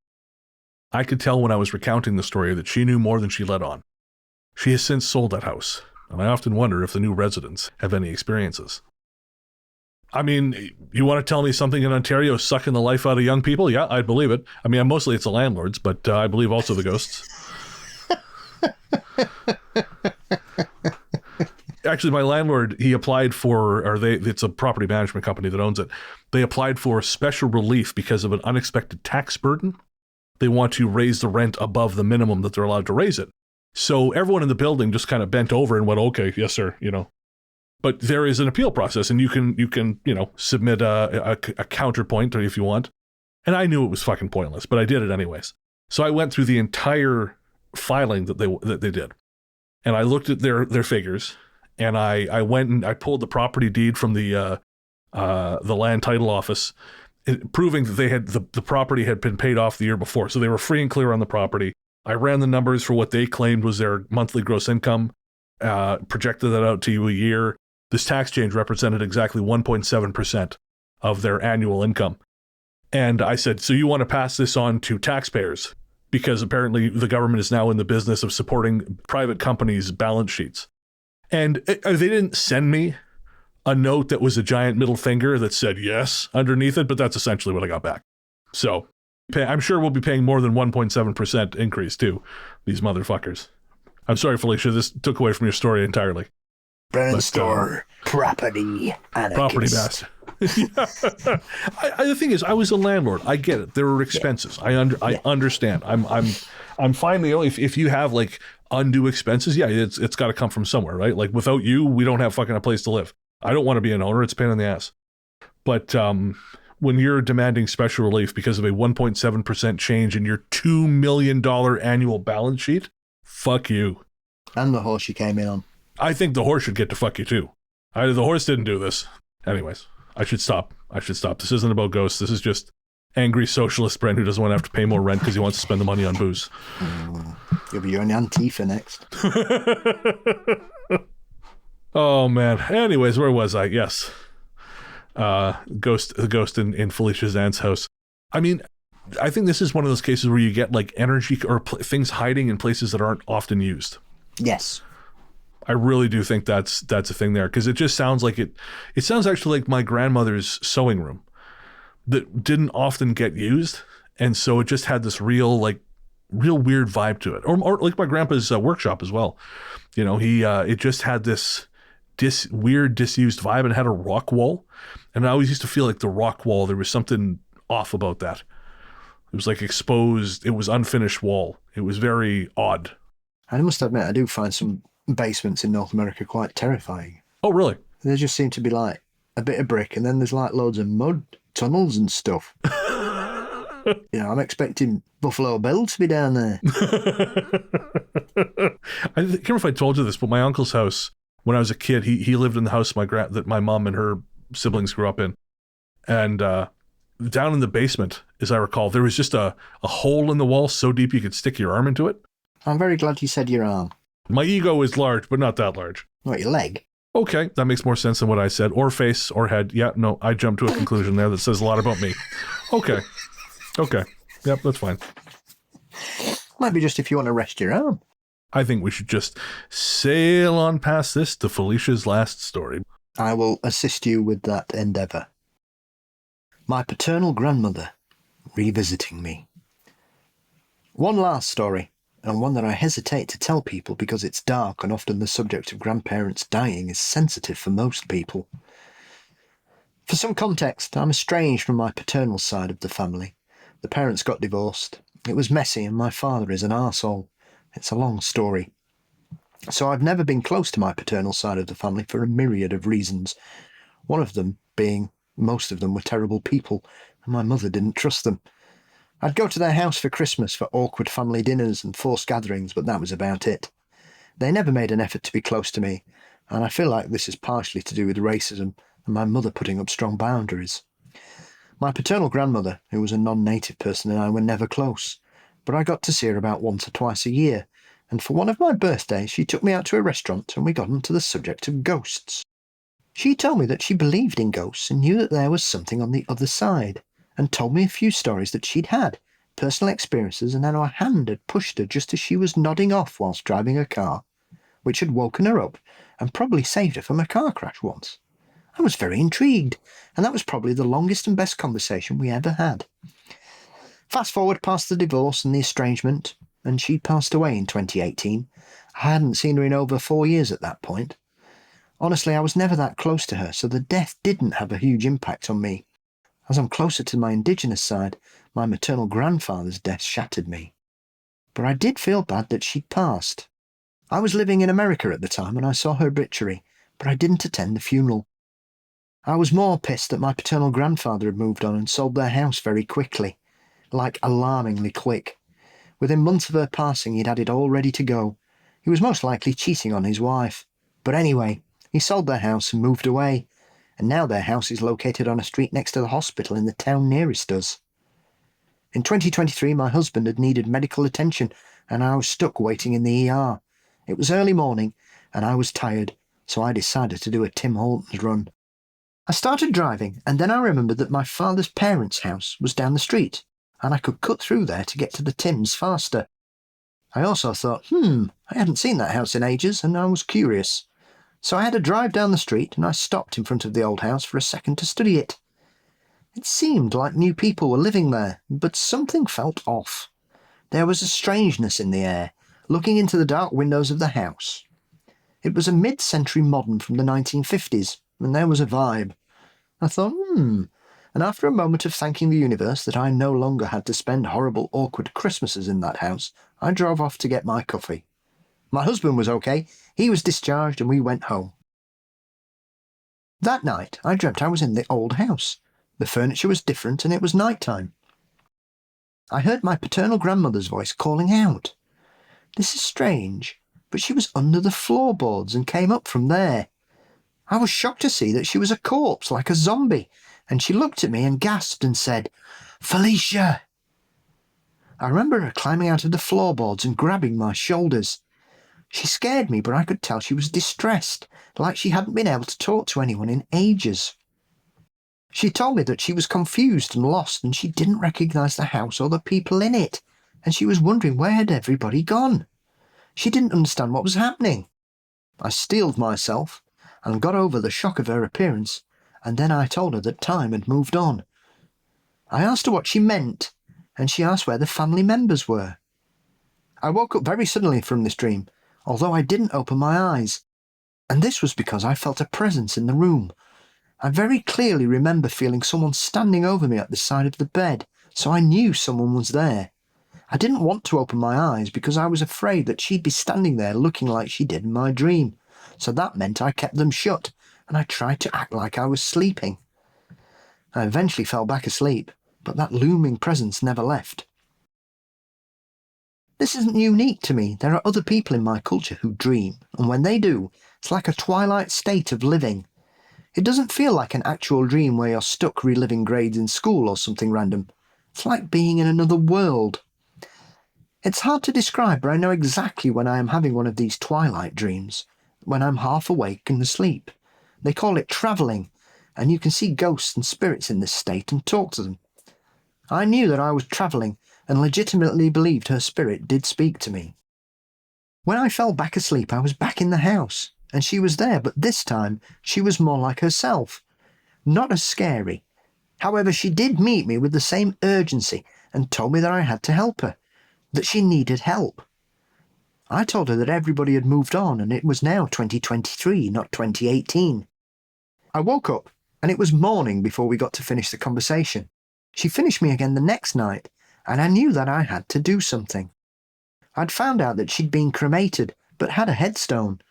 I could tell when I was recounting the story that she knew more than she let on. She has since sold that house, and I often wonder if the new residents have any experiences. I mean, you want to tell me something in Ontario is sucking the life out of young people? Yeah, I'd believe it. I mean, mostly it's the landlords, but I believe also the ghosts. Actually, my landlord, he applied for, it's a property management company that owns it. They applied for special relief because of an unexpected tax burden. They want to raise the rent above the minimum that they're allowed to raise it. So everyone in the building just kind of bent over and went, "Okay, yes, sir," But there is an appeal process, and you can submit a counterpoint if you want. And I knew it was fucking pointless, but I did it anyways. So I went through the entire filing that they did, and I looked at their figures, and I went and I pulled the property deed from the land title office, proving that the property had been paid off the year before, so they were free and clear on the property. I ran the numbers for what they claimed was their monthly gross income, projected that out to a year. This tax change represented exactly 1.7% of their annual income. And I said, "So you want to pass this on to taxpayers?" because apparently the government is now in the business of supporting private companies' balance sheets. And they didn't send me a note that was a giant middle finger that said yes underneath it, but that's essentially what I got back. So I'm sure we'll be paying more than 1.7% increase too, these motherfuckers. I'm sorry, Felicia, this took away from your story entirely. Brennan Storr, property anarchist. Property bastard. The thing is, I was a landlord. I get it. There are expenses. I understand. I'm fine. You know, if you have like undue expenses, yeah, it's got to come from somewhere, right? Like without you, we don't have fucking a place to live. I don't want to be an owner. It's a pain in the ass. But when you're demanding special relief because of a 1.7% change in your $2 million annual balance sheet, fuck you. And the horse you came in on. I think the horse should get to fuck you too. The horse didn't do this. Anyways, I should stop. This isn't about ghosts. This is just angry socialist Bren who doesn't want to have to pay more rent because he wants to spend the money on booze. You'll be on Antifa next. Oh, man. Anyways, where was I? Yes. The ghost in Felicia's aunt's house. I mean, I think this is one of those cases where you get like energy or things hiding in places that aren't often used. Yes. I really do think that's a thing there, because it just sounds like it sounds actually like my grandmother's sewing room that didn't often get used, and so it just had this real weird vibe to it, or like my grandpa's workshop as well. You know, it just had this weird disused vibe, and had a rock wall, and I always used to feel like the rock wall, there was something off about that. It was like exposed, it was unfinished wall. It was very odd. I must admit, I do find some basements in North America quite terrifying. Oh, really? They just seem to be like a bit of brick, and then there's like loads of mud tunnels and stuff. You know, I'm expecting Buffalo Bill to be down there. I can't remember if I told you this, but my uncle's house, when I was a kid, he lived in the house that my mom and her siblings grew up in. And down in the basement, as I recall, there was just a hole in the wall so deep you could stick your arm into it. I'm very glad you said your arm. My ego is large, but not that large. What, your leg? Okay, that makes more sense than what I said. Or face, or head. Yeah, no, I jumped to a conclusion there that says a lot about me. Okay. Yep, that's fine. Might be just if you want to rest your arm. I think we should just sail on past this to Felicia's last story. I will assist you with that endeavour. My paternal grandmother revisiting me. One last story, and one that I hesitate to tell people because it's dark, and often the subject of grandparents dying is sensitive for most people. For some context, I'm estranged from my paternal side of the family. The parents got divorced. It was messy, and my father is an arsehole. It's a long story. So I've never been close to my paternal side of the family for a myriad of reasons. One of them being most of them were terrible people, and my mother didn't trust them. I'd go to their house for Christmas for awkward family dinners and forced gatherings, but that was about it. They never made an effort to be close to me, and I feel like this is partially to do with racism and my mother putting up strong boundaries. My paternal grandmother, who was a non-native person, and I were never close, but I got to see her about once or twice a year, and for one of my birthdays she took me out to a restaurant and we got onto the subject of ghosts. She told me that she believed in ghosts and knew that there was something on the other side, and told me a few stories that she'd had, personal experiences, and how a hand had pushed her just as she was nodding off whilst driving a car, which had woken her up and probably saved her from a car crash once. I was very intrigued, and that was probably the longest and best conversation we ever had. Fast forward past the divorce and the estrangement, and she passed away in 2018. I hadn't seen her in over 4 years at that point. Honestly, I was never that close to her, so the death didn't have a huge impact on me. As I'm closer to my indigenous side, my maternal grandfather's death shattered me. But I did feel bad that she'd passed. I was living in America at the time and I saw her obituary, but I didn't attend the funeral. I was more pissed that my paternal grandfather had moved on and sold their house very quickly, like alarmingly quick. Within months of her passing, he'd had it all ready to go. He was most likely cheating on his wife. But anyway, he sold their house and moved away, and now their house is located on a street next to the hospital in the town nearest us. In 2023, my husband had needed medical attention, and I was stuck waiting in the ER. It was early morning, and I was tired, so I decided to do a Tim Hortons run. I started driving, and then I remembered that my father's parents' house was down the street. and I could cut through there to get to the Tims faster. I also thought, I hadn't seen that house in ages, and I was curious. So I had a drive down the street, and I stopped in front of the old house for a second to study it. It seemed like new people were living there, but something felt off. There was a strangeness in the air, looking into the dark windows of the house. It was a mid-century modern from the 1950s, and there was a vibe. I thought, and after a moment of thanking the universe that I no longer had to spend horrible, awkward Christmases in that house, I drove off to get my coffee. My husband was okay, he was discharged, and we went home. That night, I dreamt I was in the old house. The furniture was different, and it was night time. I heard my paternal grandmother's voice calling out. This is strange, but she was under the floorboards and came up from there. I was shocked to see that she was a corpse, like a zombie, and she looked at me and gasped and said, "Felicia!" I remember her climbing out of the floorboards and grabbing my shoulders. She scared me, but I could tell she was distressed, like she hadn't been able to talk to anyone in ages. She told me that she was confused and lost, and she didn't recognise the house or the people in it, and she was wondering where had everybody gone. She didn't understand what was happening. I steeled myself and got over the shock of her appearance, and then I told her that time had moved on. I asked her what she meant, and she asked where the family members were. I woke up very suddenly from this dream, although I didn't open my eyes, and this was because I felt a presence in the room. I very clearly remember feeling someone standing over me at the side of the bed, so I knew someone was there. I didn't want to open my eyes because I was afraid that she'd be standing there looking like she did in my dream, so that meant I kept them shut, and I tried to act like I was sleeping. I eventually fell back asleep, but that looming presence never left. This isn't unique to me. There are other people in my culture who dream, and when they do, it's like a twilight state of living. It doesn't feel like an actual dream where you're stuck reliving grades in school or something random. It's like being in another world. It's hard to describe, but I know exactly when I am having one of these twilight dreams, when I'm half awake and asleep. They call it travelling, and you can see ghosts and spirits in this state and talk to them. I knew that I was travelling and legitimately believed her spirit did speak to me. When I fell back asleep, I was back in the house, and she was there, but this time she was more like herself. Not as scary. However, she did meet me with the same urgency and told me that I had to help her, that she needed help. I told her that everybody had moved on and it was now 2023, not 2018. I woke up and it was morning before we got to finish the conversation. She finished me again the next night, and I knew that I had to do something. I'd found out that she'd been cremated, but had a headstone.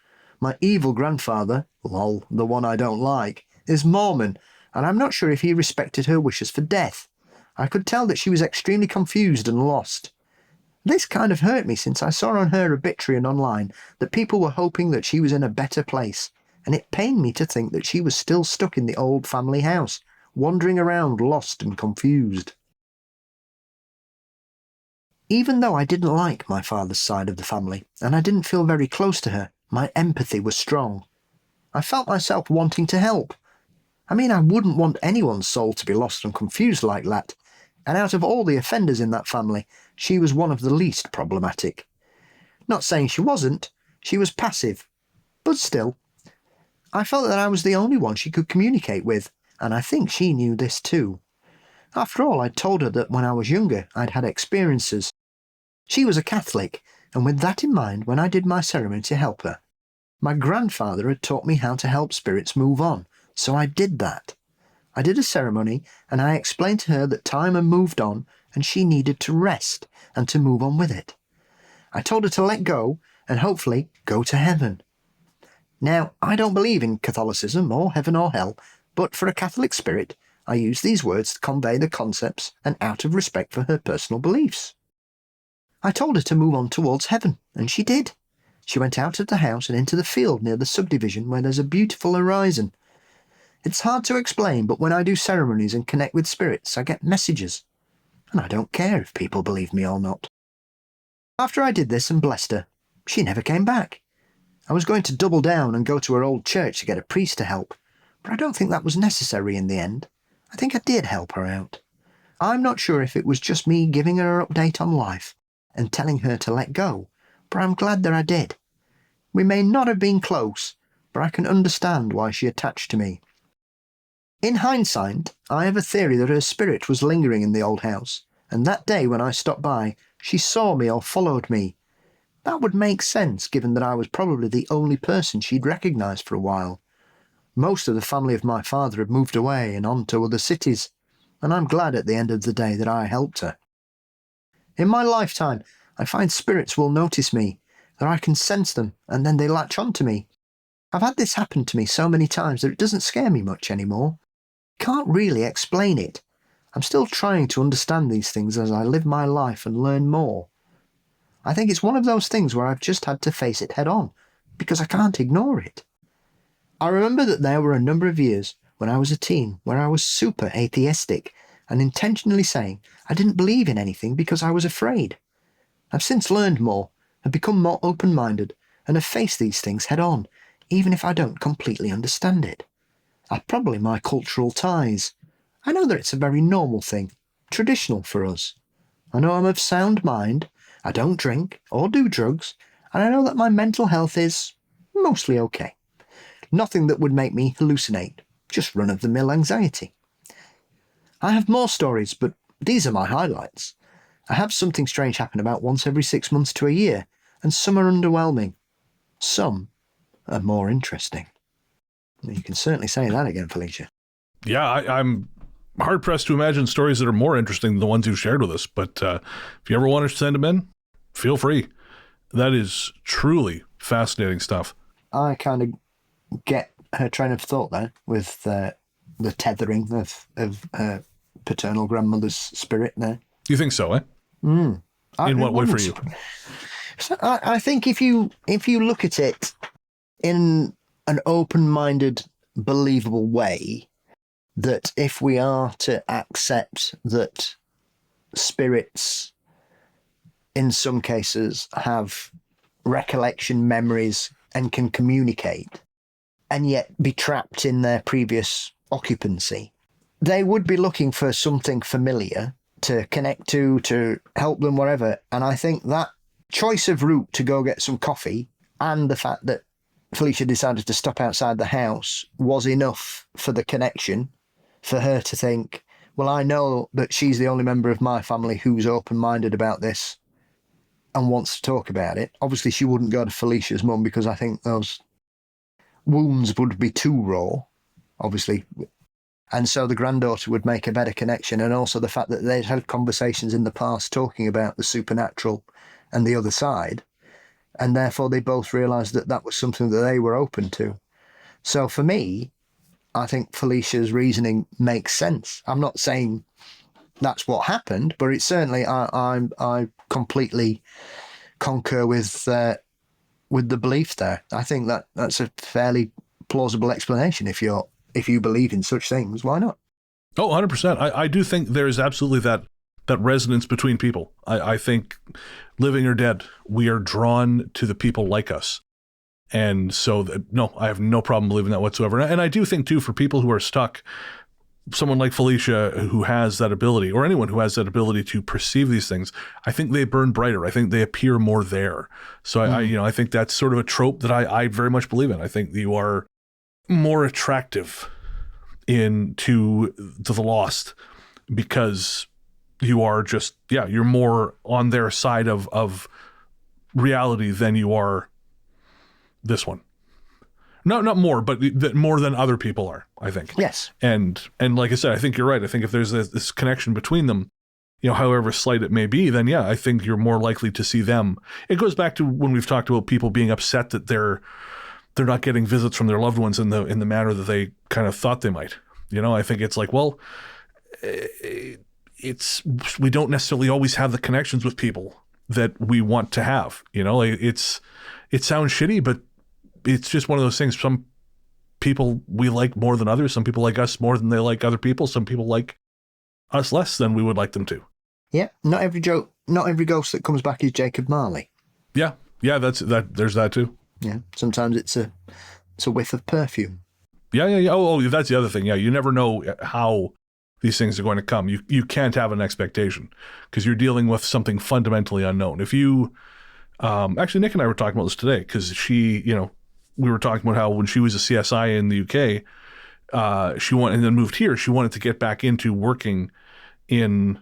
My evil grandfather, lol, the one I don't like, is Mormon, and I'm not sure if he respected her wishes for death. I could tell that she was extremely confused and lost. This kind of hurt me since I saw on her obituary and online that people were hoping that she was in a better place, and it pained me to think that she was still stuck in the old family house, wandering around lost and confused. Even though I didn't like my father's side of the family, and I didn't feel very close to her, my empathy was strong. I felt myself wanting to help. I mean, I wouldn't want anyone's soul to be lost and confused like that, and out of all the offenders in that family, she was one of the least problematic. Not saying she wasn't, she was passive, but still. I felt that I was the only one she could communicate with, and I think she knew this too. After all, I'd told her that when I was younger, I'd had experiences. She was a Catholic, and with that in mind, when I did my ceremony to help her, my grandfather had taught me how to help spirits move on, so I did that. I did a ceremony, and I explained to her that time had moved on, and she needed to rest and to move on with it. I told her to let go, and hopefully go to heaven. Now, I don't believe in Catholicism or heaven or hell, but for a Catholic spirit, I use these words to convey the concepts and out of respect for her personal beliefs. I told her to move on towards heaven, and she did. She went out of the house and into the field near the subdivision where there's a beautiful horizon. It's hard to explain, but when I do ceremonies and connect with spirits, I get messages. And I don't care if people believe me or not. After I did this and blessed her, she never came back. I was going to double down and go to her old church to get a priest to help, but I don't think that was necessary in the end. I think I did help her out. I'm not sure if it was just me giving her an update on life and telling her to let go, but I'm glad that I did. We may not have been close, but I can understand why she attached to me. In hindsight, I have a theory that her spirit was lingering in the old house, and that day when I stopped by, she saw me or followed me. That would make sense, given that I was probably the only person she'd recognised for a while. Most of the family of my father had moved away and on to other cities, and I'm glad at the end of the day that I helped her. In my lifetime, I find spirits will notice me, that I can sense them, and then they latch on to me. I've had this happen to me so many times that it doesn't scare me much anymore. Can't really explain it. I'm still trying to understand these things as I live my life and learn more. I think it's one of those things where I've just had to face it head on, because I can't ignore it. I remember that there were a number of years when I was a teen where I was super atheistic and intentionally saying I didn't believe in anything because I was afraid. I've since learned more and become more open-minded and have faced these things head on, even if I don't completely understand it. Probably my cultural ties. I know that it's a very normal thing, traditional for us. I know I'm of sound mind, I don't drink or do drugs, and I know that my mental health is mostly okay. Nothing that would make me hallucinate, just run-of-the-mill anxiety. I have more stories, but these are my highlights. I have something strange happen about once every 6 months to a year, and some are underwhelming. Some are more interesting. You can certainly say that again, Felicia. Yeah, I'm hard-pressed to imagine stories that are more interesting than the ones you've shared with us, but if you ever want to send them in, feel free. That is truly fascinating stuff. I kind of get her train of thought there with the tethering of her paternal grandmother's spirit there. You think so, eh? In what way for you? So I think if you look at it in an open-minded, believable way, that if we are to accept that spirits in some cases have recollection memories and can communicate and yet be trapped in their previous occupancy, they would be looking for something familiar to connect to help them wherever. And I think that choice of route to go get some coffee and the fact that Felicia decided to stop outside the house was enough for the connection, for her to think, well, I know that she's the only member of my family who's open-minded about this and wants to talk about it. Obviously, she wouldn't go to Felicia's mum because I think those wounds would be too raw, obviously. And so the granddaughter would make a better connection. And also the fact that they'd had conversations in the past talking about the supernatural and the other side. And therefore they both realised that that was something that they were open to. So for me, I think Felicia's reasoning makes sense. I'm not saying that's what happened, but it's certainly, I completely concur with the belief there. I think that's a fairly plausible explanation. If you believe in such things, why not? Oh, 100%. I do think there is absolutely that resonance between people. I think living or dead, we are drawn to the people like us. And so, no, I have no problem believing that whatsoever. And I do think, too, for people who are stuck, someone like Felicia who has that ability, or anyone who has that ability to perceive these things, I think they burn brighter. I think they appear more there. So I think that's sort of a trope that I very much believe in. I think you are more attractive to the lost because you are just, you're more on their side of reality than you are this one. No, not more, but more than other people are, I think. Yes. And like I said, I think you're right. I think if there's this connection between them, however slight it may be, then I think you're more likely to see them. It goes back to when we've talked about people being upset that they're not getting visits from their loved ones in the manner that they kind of thought they might. I think it's like, well, we don't necessarily always have the connections with people that we want to have. It sounds shitty, but it's just one of those things. Some people we like more than others. Some people like us more than they like other people. Some people like us less than we would like them to. Yeah, not every ghost that comes back is Jacob Marley. Yeah, there's that too. Yeah, sometimes it's a whiff of perfume. Yeah. Oh, that's the other thing. Yeah, you never know how these things are going to come. You can't have an expectation because you're dealing with something fundamentally unknown. If you, actually, Nick and I were talking about this today because she, we were talking about how when she was a CSI in the UK, she wanted and then moved here. She wanted to get back into working in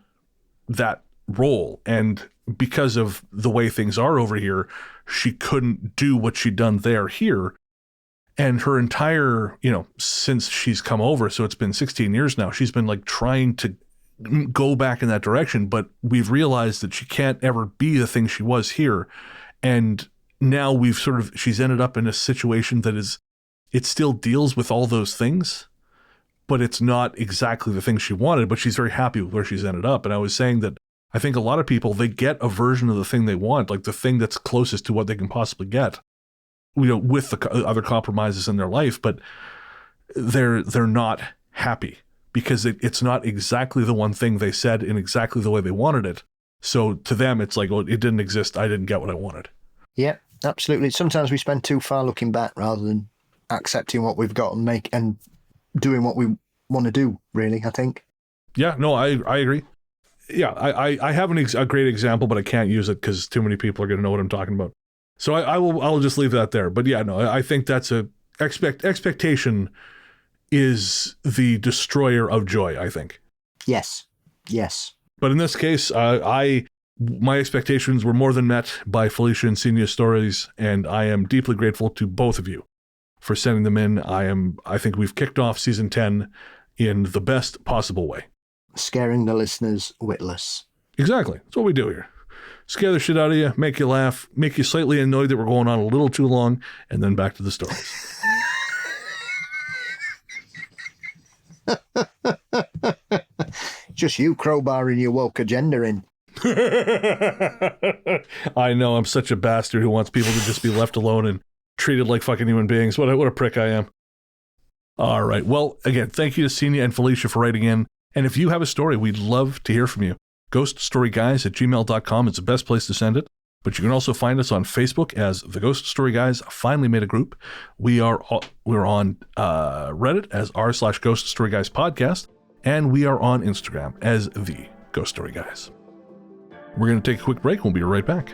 that role, and because of the way things are over here, she couldn't do what she'd done there here. And her entire, since she's come over, so it's been 16 years now, she's been like trying to go back in that direction, but we've realized that she can't ever be the thing she was here. And now she's ended up in a situation that it still deals with all those things, but it's not exactly the thing she wanted, but she's very happy with where she's ended up. And I was saying that I think a lot of people, they get a version of the thing they want, like the thing that's closest to what they can possibly get, with the other compromises in their life, but they're not happy because it's not exactly the one thing they said in exactly the way they wanted it. So to them, it's like, oh, it didn't exist. I didn't get what I wanted. Yeah, absolutely. Sometimes we spend too far looking back rather than accepting what we've got and doing what we want to do, really, I think. Yeah, no, I agree. Yeah, I have a great example, but I can't use it because too many people are going to know what I'm talking about. So I'll just leave that there. But yeah, no, I think that's expectation is the destroyer of joy, I think. Yes. But in this case, my expectations were more than met by Felicia and Senia's stories, and I am deeply grateful to both of you for sending them in. I think we've kicked off season 10 in the best possible way. Scaring the listeners witless. Exactly. That's what we do here. Scare the shit out of you, make you laugh, make you slightly annoyed that we're going on a little too long, and then back to the stories. Just you crowbarring your woke agenda in. I know, I'm such a bastard who wants people to just be left alone and treated like fucking human beings. What a prick I am. All right. Well, again, thank you to Senia and Felicia for writing in. And if you have a story, we'd love to hear from you. ghoststoryguys@gmail.com is the best place to send it. But you can also find us on Facebook as The Ghost Story Guys Finally Made a Group. We're on Reddit as r/Ghost Story Guys Podcast. And we are on Instagram as The Ghost Story Guys. We're going to take a quick break. We'll be right back.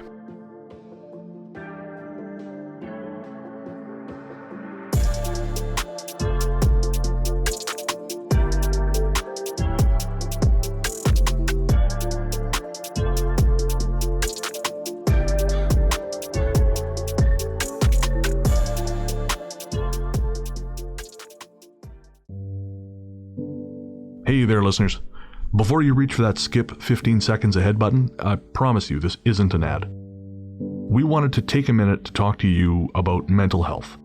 Hey there, listeners. Before you reach for that skip 15 seconds ahead button, I promise you this isn't an ad. We wanted to take a minute to talk to you about mental health.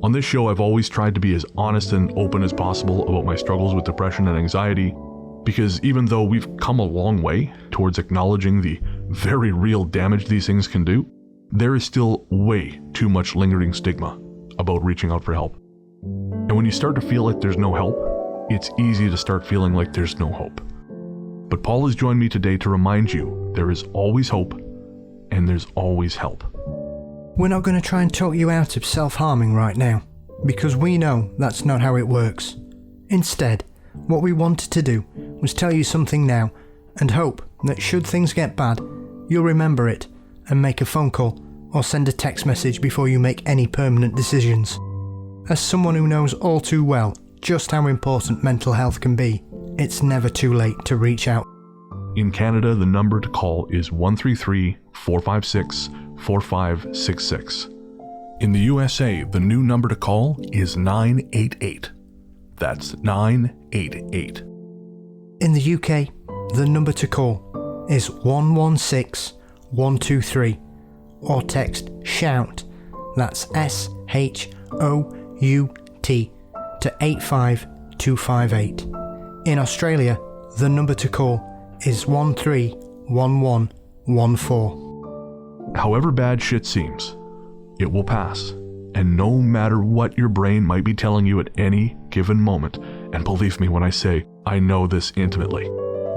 On this show, I've always tried to be as honest and open as possible about my struggles with depression and anxiety, because even though we've come a long way towards acknowledging the very real damage these things can do, there is still way too much lingering stigma about reaching out for help. And when you start to feel like there's no help, it's easy to start feeling like there's no hope. But Paul has joined me today to remind you there is always hope and there's always help. We're not going to try and talk you out of self-harming right now, because we know that's not how it works. Instead, what we wanted to do was tell you something now and hope that should things get bad, you'll remember it and make a phone call or send a text message before you make any permanent decisions. As someone who knows all too well just how important mental health can be, it's never too late to reach out. In Canada, the number to call is 133-456-4566. In the USA, the new number to call is 988. That's 988. In the UK, the number to call is 116123, or text SHOUT, that's SHOUT, to 85258. In Australia, the number to call is 131114. However bad shit seems, it will pass. And no matter what your brain might be telling you at any given moment, and believe me when I say I know this intimately,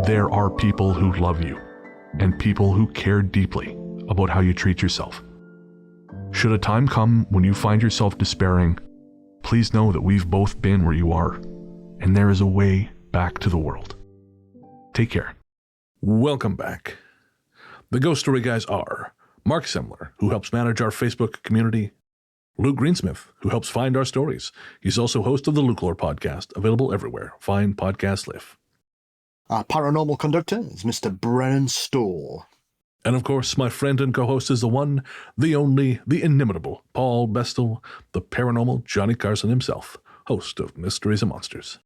there are people who love you and people who care deeply about how you treat yourself. Should a time come when you find yourself despairing, please know that we've both been where you are, and there is a way back to the world. Take care. Welcome back. The Ghost Story guys are Mark Semler, who helps manage our Facebook community, Luke Greensmith, who helps find our stories. He's also host of the Luke Lore podcast, available everywhere. Find podcasts live. Our paranormal conductor is Mr. Brennan Storr. And of course, my friend and co-host is the one, the only, the inimitable Paul Bestel, the paranormal Johnny Carson himself, host of Mysteries and Monsters.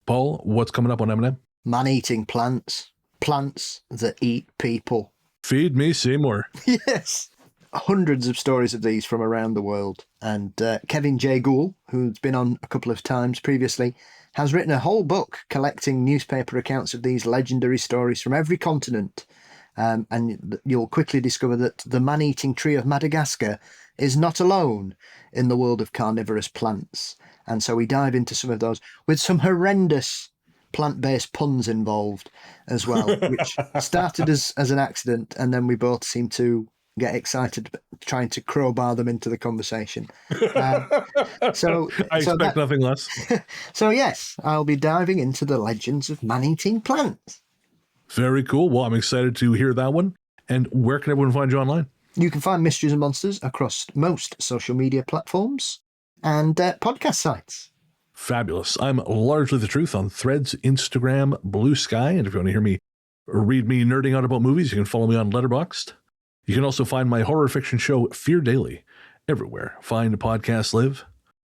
Paul, what's coming up on M&M? Man-eating plants. Plants that eat people. Feed me Seymour. Yes. Hundreds of stories of these from around the world. And Kevin J. Gould, who's been on a couple of times previously, has written a whole book collecting newspaper accounts of these legendary stories from every continent. And you'll quickly discover that the man-eating tree of Madagascar is not alone in the world of carnivorous plants. And so we dive into some of those with some horrendous plant-based puns involved as well, which started as an accident, and then we both seem to get excited trying to crowbar them into the conversation. I expect nothing less. So yes, I'll be diving into the legends of man-eating plants. Very cool. Well, I'm excited to hear that one. And where can everyone find you online? You can find Mysteries and Monsters across most social media platforms and podcast sites. Fabulous. I'm Largely the Truth on Threads, Instagram, Blue Sky. And if you want to hear me or read me nerding out about movies, you can follow me on Letterboxd. You can also find my horror fiction show, Fear Daily, everywhere. Find podcasts live.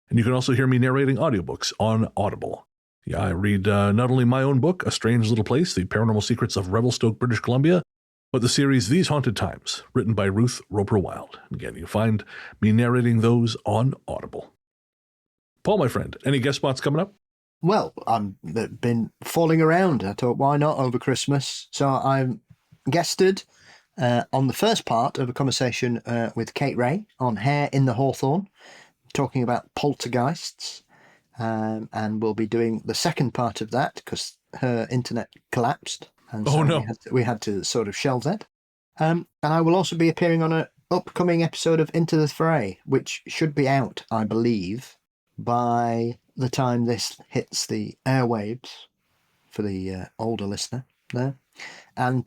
And you can also hear me narrating audiobooks on Audible. Yeah, I read not only my own book, A Strange Little Place, The Paranormal Secrets of Revelstoke, British Columbia, but the series These Haunted Times, written by Ruth Roper Wilde. Again, you can find me narrating those on Audible. Paul, my friend, any guest spots coming up? Well, I've been falling around. I thought, why not over Christmas? So I'm guested on the first part of a conversation with Kate Ray on Hare in the Hawthorn, talking about poltergeists. And we'll be doing the second part of that because her internet collapsed. And so we had to sort of shelve that. And I will also be appearing on an upcoming episode of Into the Fray, which should be out, I believe, by the time this hits the airwaves for the older listener there. And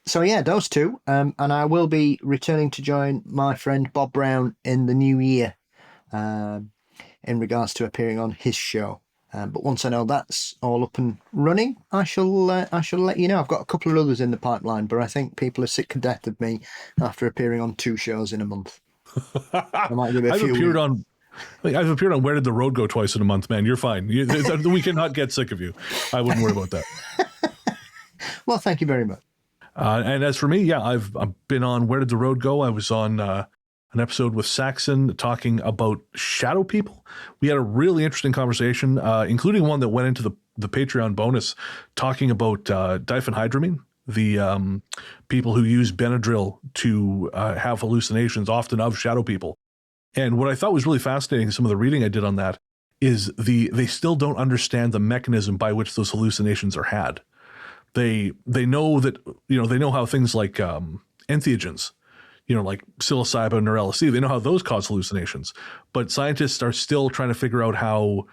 so, yeah, those two. And I will be returning to join my friend Bob Brown in the new year in regards to appearing on his show. But once I know that's all up and running, I shall let you know. I've got a couple of others in the pipeline, but I think people are sick to death of me after appearing on 2 shows in a month. I might give it a few weeks. I've appeared on Where Did the Road Go twice in a month, man. You're fine. We cannot get sick of you. I wouldn't worry about that. Well, thank you very much. And as for me, yeah, I've been on Where Did the Road Go? I was on an episode with Saxon talking about shadow people. We had a really interesting conversation, including one that went into the Patreon bonus, talking about diphenhydramine, the people who use Benadryl to have hallucinations, often of shadow people. And what I thought was really fascinating, some of the reading I did on that, is they still don't understand the mechanism by which those hallucinations are had. They know that, they know how things like entheogens, like psilocybin or LSD, they know how those cause hallucinations. But scientists are still trying to figure out how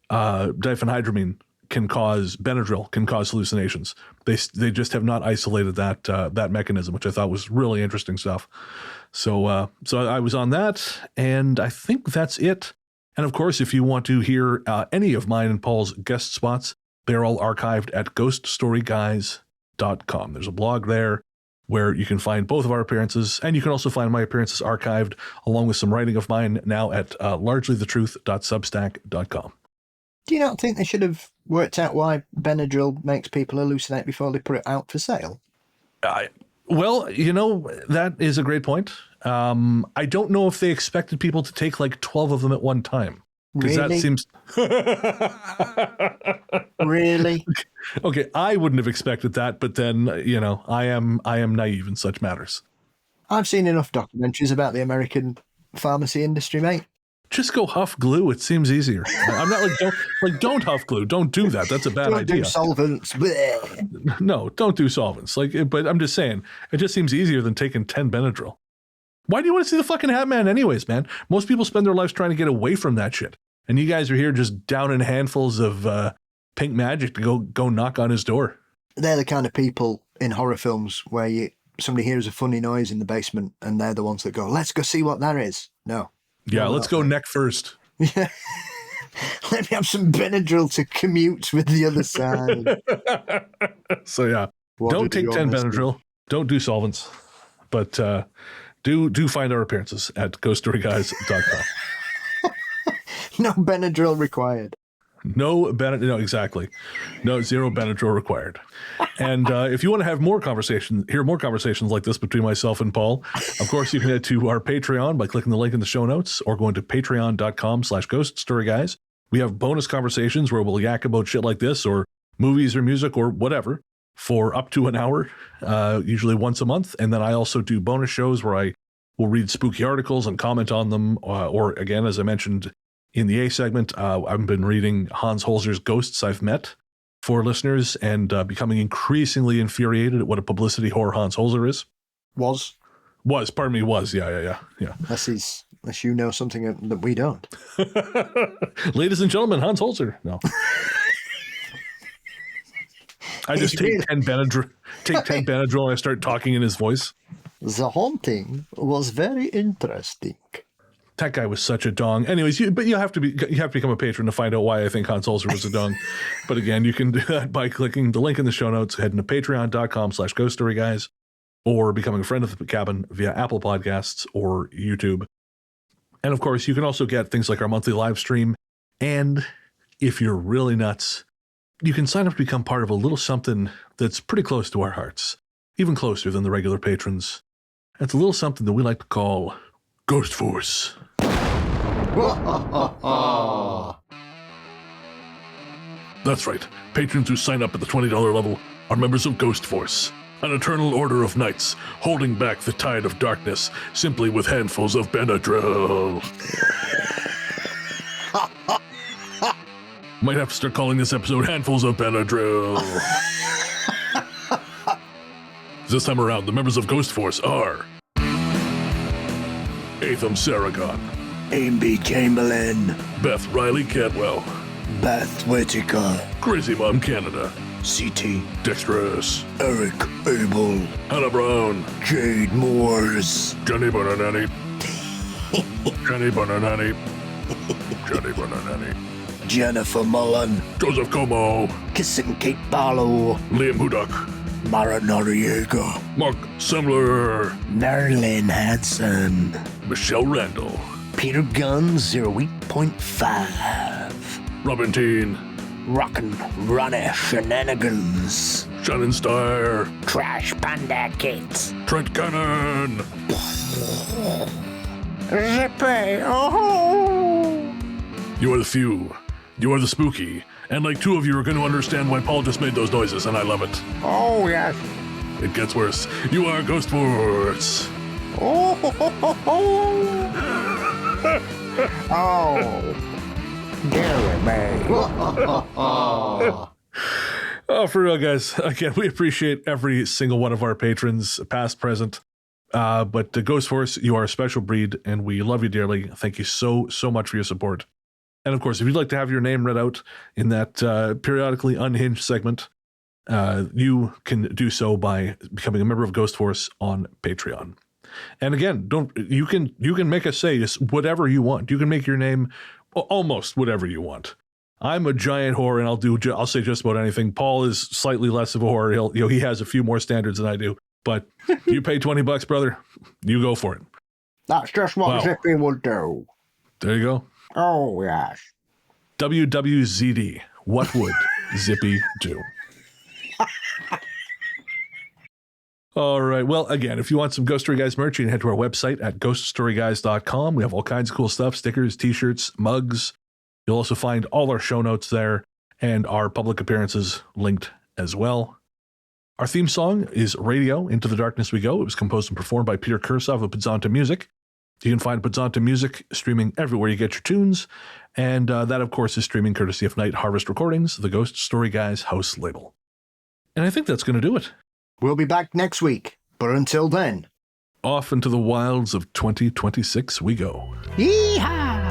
diphenhydramine Benadryl can cause hallucinations. They just have not isolated that mechanism, which I thought was really interesting stuff. So I was on that, and I think that's it. And of course, if you want to hear any of mine and Paul's guest spots, they're all archived at ghoststoryguys.com. There's a blog there where you can find both of our appearances, and you can also find my appearances archived along with some writing of mine now at largelythetruth.substack.com. Do you not think they should have worked out why Benadryl makes people hallucinate before they put it out for sale? Well, that is a great point. I don't know if they expected people to take like 12 of them at one time. Because really? That seems... Really? Okay, I wouldn't have expected that, but then, I am naive in such matters. I've seen enough documentaries about the American pharmacy industry, mate. Just go huff glue. It seems easier. I'm not don't huff glue. Don't do that. That's a bad idea. Don't do solvents. Blech. No, don't do solvents. But I'm just saying, it just seems easier than taking 10 Benadryl. Why do you want to see the fucking Hat Man anyways, man? Most people spend their lives trying to get away from that shit. And you guys are here just downing handfuls of pink magic to go knock on his door. They're the kind of people in horror films where somebody hears a funny noise in the basement and they're the ones that go, let's go see what that is. No. Yeah, let's go neck first. Yeah. Let me have some Benadryl to commute with the other side. So yeah, don't take 10 Benadryl. Don't do solvents. But do find our appearances at ghoststoryguys.com. No Benadryl required. No, exactly. No, zero Benadryl required. And if you want to have hear more conversations like this between myself and Paul, of course, you can head to our Patreon by clicking the link in the show notes or going to patreon.com/ghoststoryguys. We have bonus conversations where we'll yak about shit like this or movies or music or whatever for up to an hour, usually once a month. And then I also do bonus shows where I will read spooky articles and comment on them. Or again, as I mentioned in the A segment, I've been reading Hans Holzer's Ghosts I've Met for listeners and becoming increasingly infuriated at what a publicity whore Hans Holzer is. Was, yeah. Unless you know something that we don't. Ladies and gentlemen, Hans Holzer. No. I just take 10 Benadryl and I start talking in his voice. The haunting was very interesting. That guy was such a dong. Anyways, you have to become a patron to find out why I think Hans Holzer was a dong. But again, you can do that by clicking the link in the show notes, heading to patreon.com/ghoststoryguys, or becoming a friend of the cabin via Apple Podcasts or YouTube. And of course, you can also get things like our monthly live stream. And if you're really nuts, you can sign up to become part of a little something that's pretty close to our hearts, even closer than the regular patrons. It's a little something that we like to call Ghost Force. That's right. Patrons who sign up at the $20 level are members of Ghost Force, an eternal order of knights holding back the tide of darkness simply with handfuls of Benadryl. Might have to start calling this episode Handfuls of Benadryl. This time around, the members of Ghost Force are Atham Saragon, Amy Chamberlain, Beth Riley Cadwell, Beth Whitaker, Crazy Mom Canada, CT, Dexterous, Eric Abel, Hannah Brown, Jade Moores, Jenny Bonanani, Jenny Bonanani, Jenny Bonanani, Jennifer Mullen, Joseph Como, Kissing Kate Barlow, Liam Hudak, Mara Noriega, Mark Semler, Marilyn Hanson, Michelle Randall, Peter Gunn 08.5, Robin Teen, Rockin' Ronnie Shenanigans, Shannon Steyer, Trash Panda Kids, Trent Cannon, Zippy, oh! You are the few, you are the spooky, and like two of you are going to understand why Paul just made those noises, and I love it. Oh, yes. It gets worse. You are Ghost Force. Oh, oh, dear me. Oh, for real, guys. Again, we appreciate every single one of our patrons, past, present. But Ghost Force, you are a special breed, and we love you dearly. Thank you so much for your support. And of course, if you'd like to have your name read out in that periodically unhinged segment, you can do so by becoming a member of Ghost Force on Patreon. And again, you can make us say just whatever you want. You can make your name almost whatever you want. I'm a giant whore, and I'll say just about anything. Paul is slightly less of a whore. He has a few more standards than I do. But you pay $20, brother. You go for it. That's just what Zippy would do. There you go. Oh, yes. WWZD. What would Zippy do? All right. Well, again, if you want some Ghost Story Guys merch, you can head to our website at ghoststoryguys.com. We have all kinds of cool stuff, stickers, t-shirts, mugs. You'll also find all our show notes there and our public appearances linked as well. Our theme song is Radio, Into the Darkness We Go. It was composed and performed by Peter Kursov of Pizzanta Music. You can find Pizzanta Music streaming everywhere you get your tunes. And that, of course, is streaming courtesy of Night Harvest Recordings, the Ghost Story Guys house label. And I think that's going to do it. We'll be back next week. But until then, off into the wilds of 2026 we go. Yeehaw!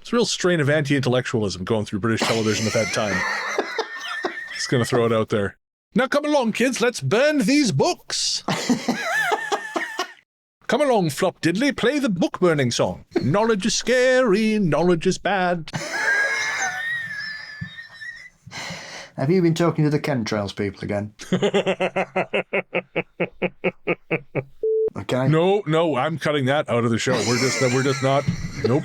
It's a real strain of anti-intellectualism going through British television at that time. Just going to throw it out there. Now come along, kids. Let's burn these books. Come along, Flop Diddley. Play the book-burning song. Knowledge is scary. Knowledge is bad. Have you been talking to the chemtrails people again? Okay. No, I'm cutting that out of the show. We're just not. Nope.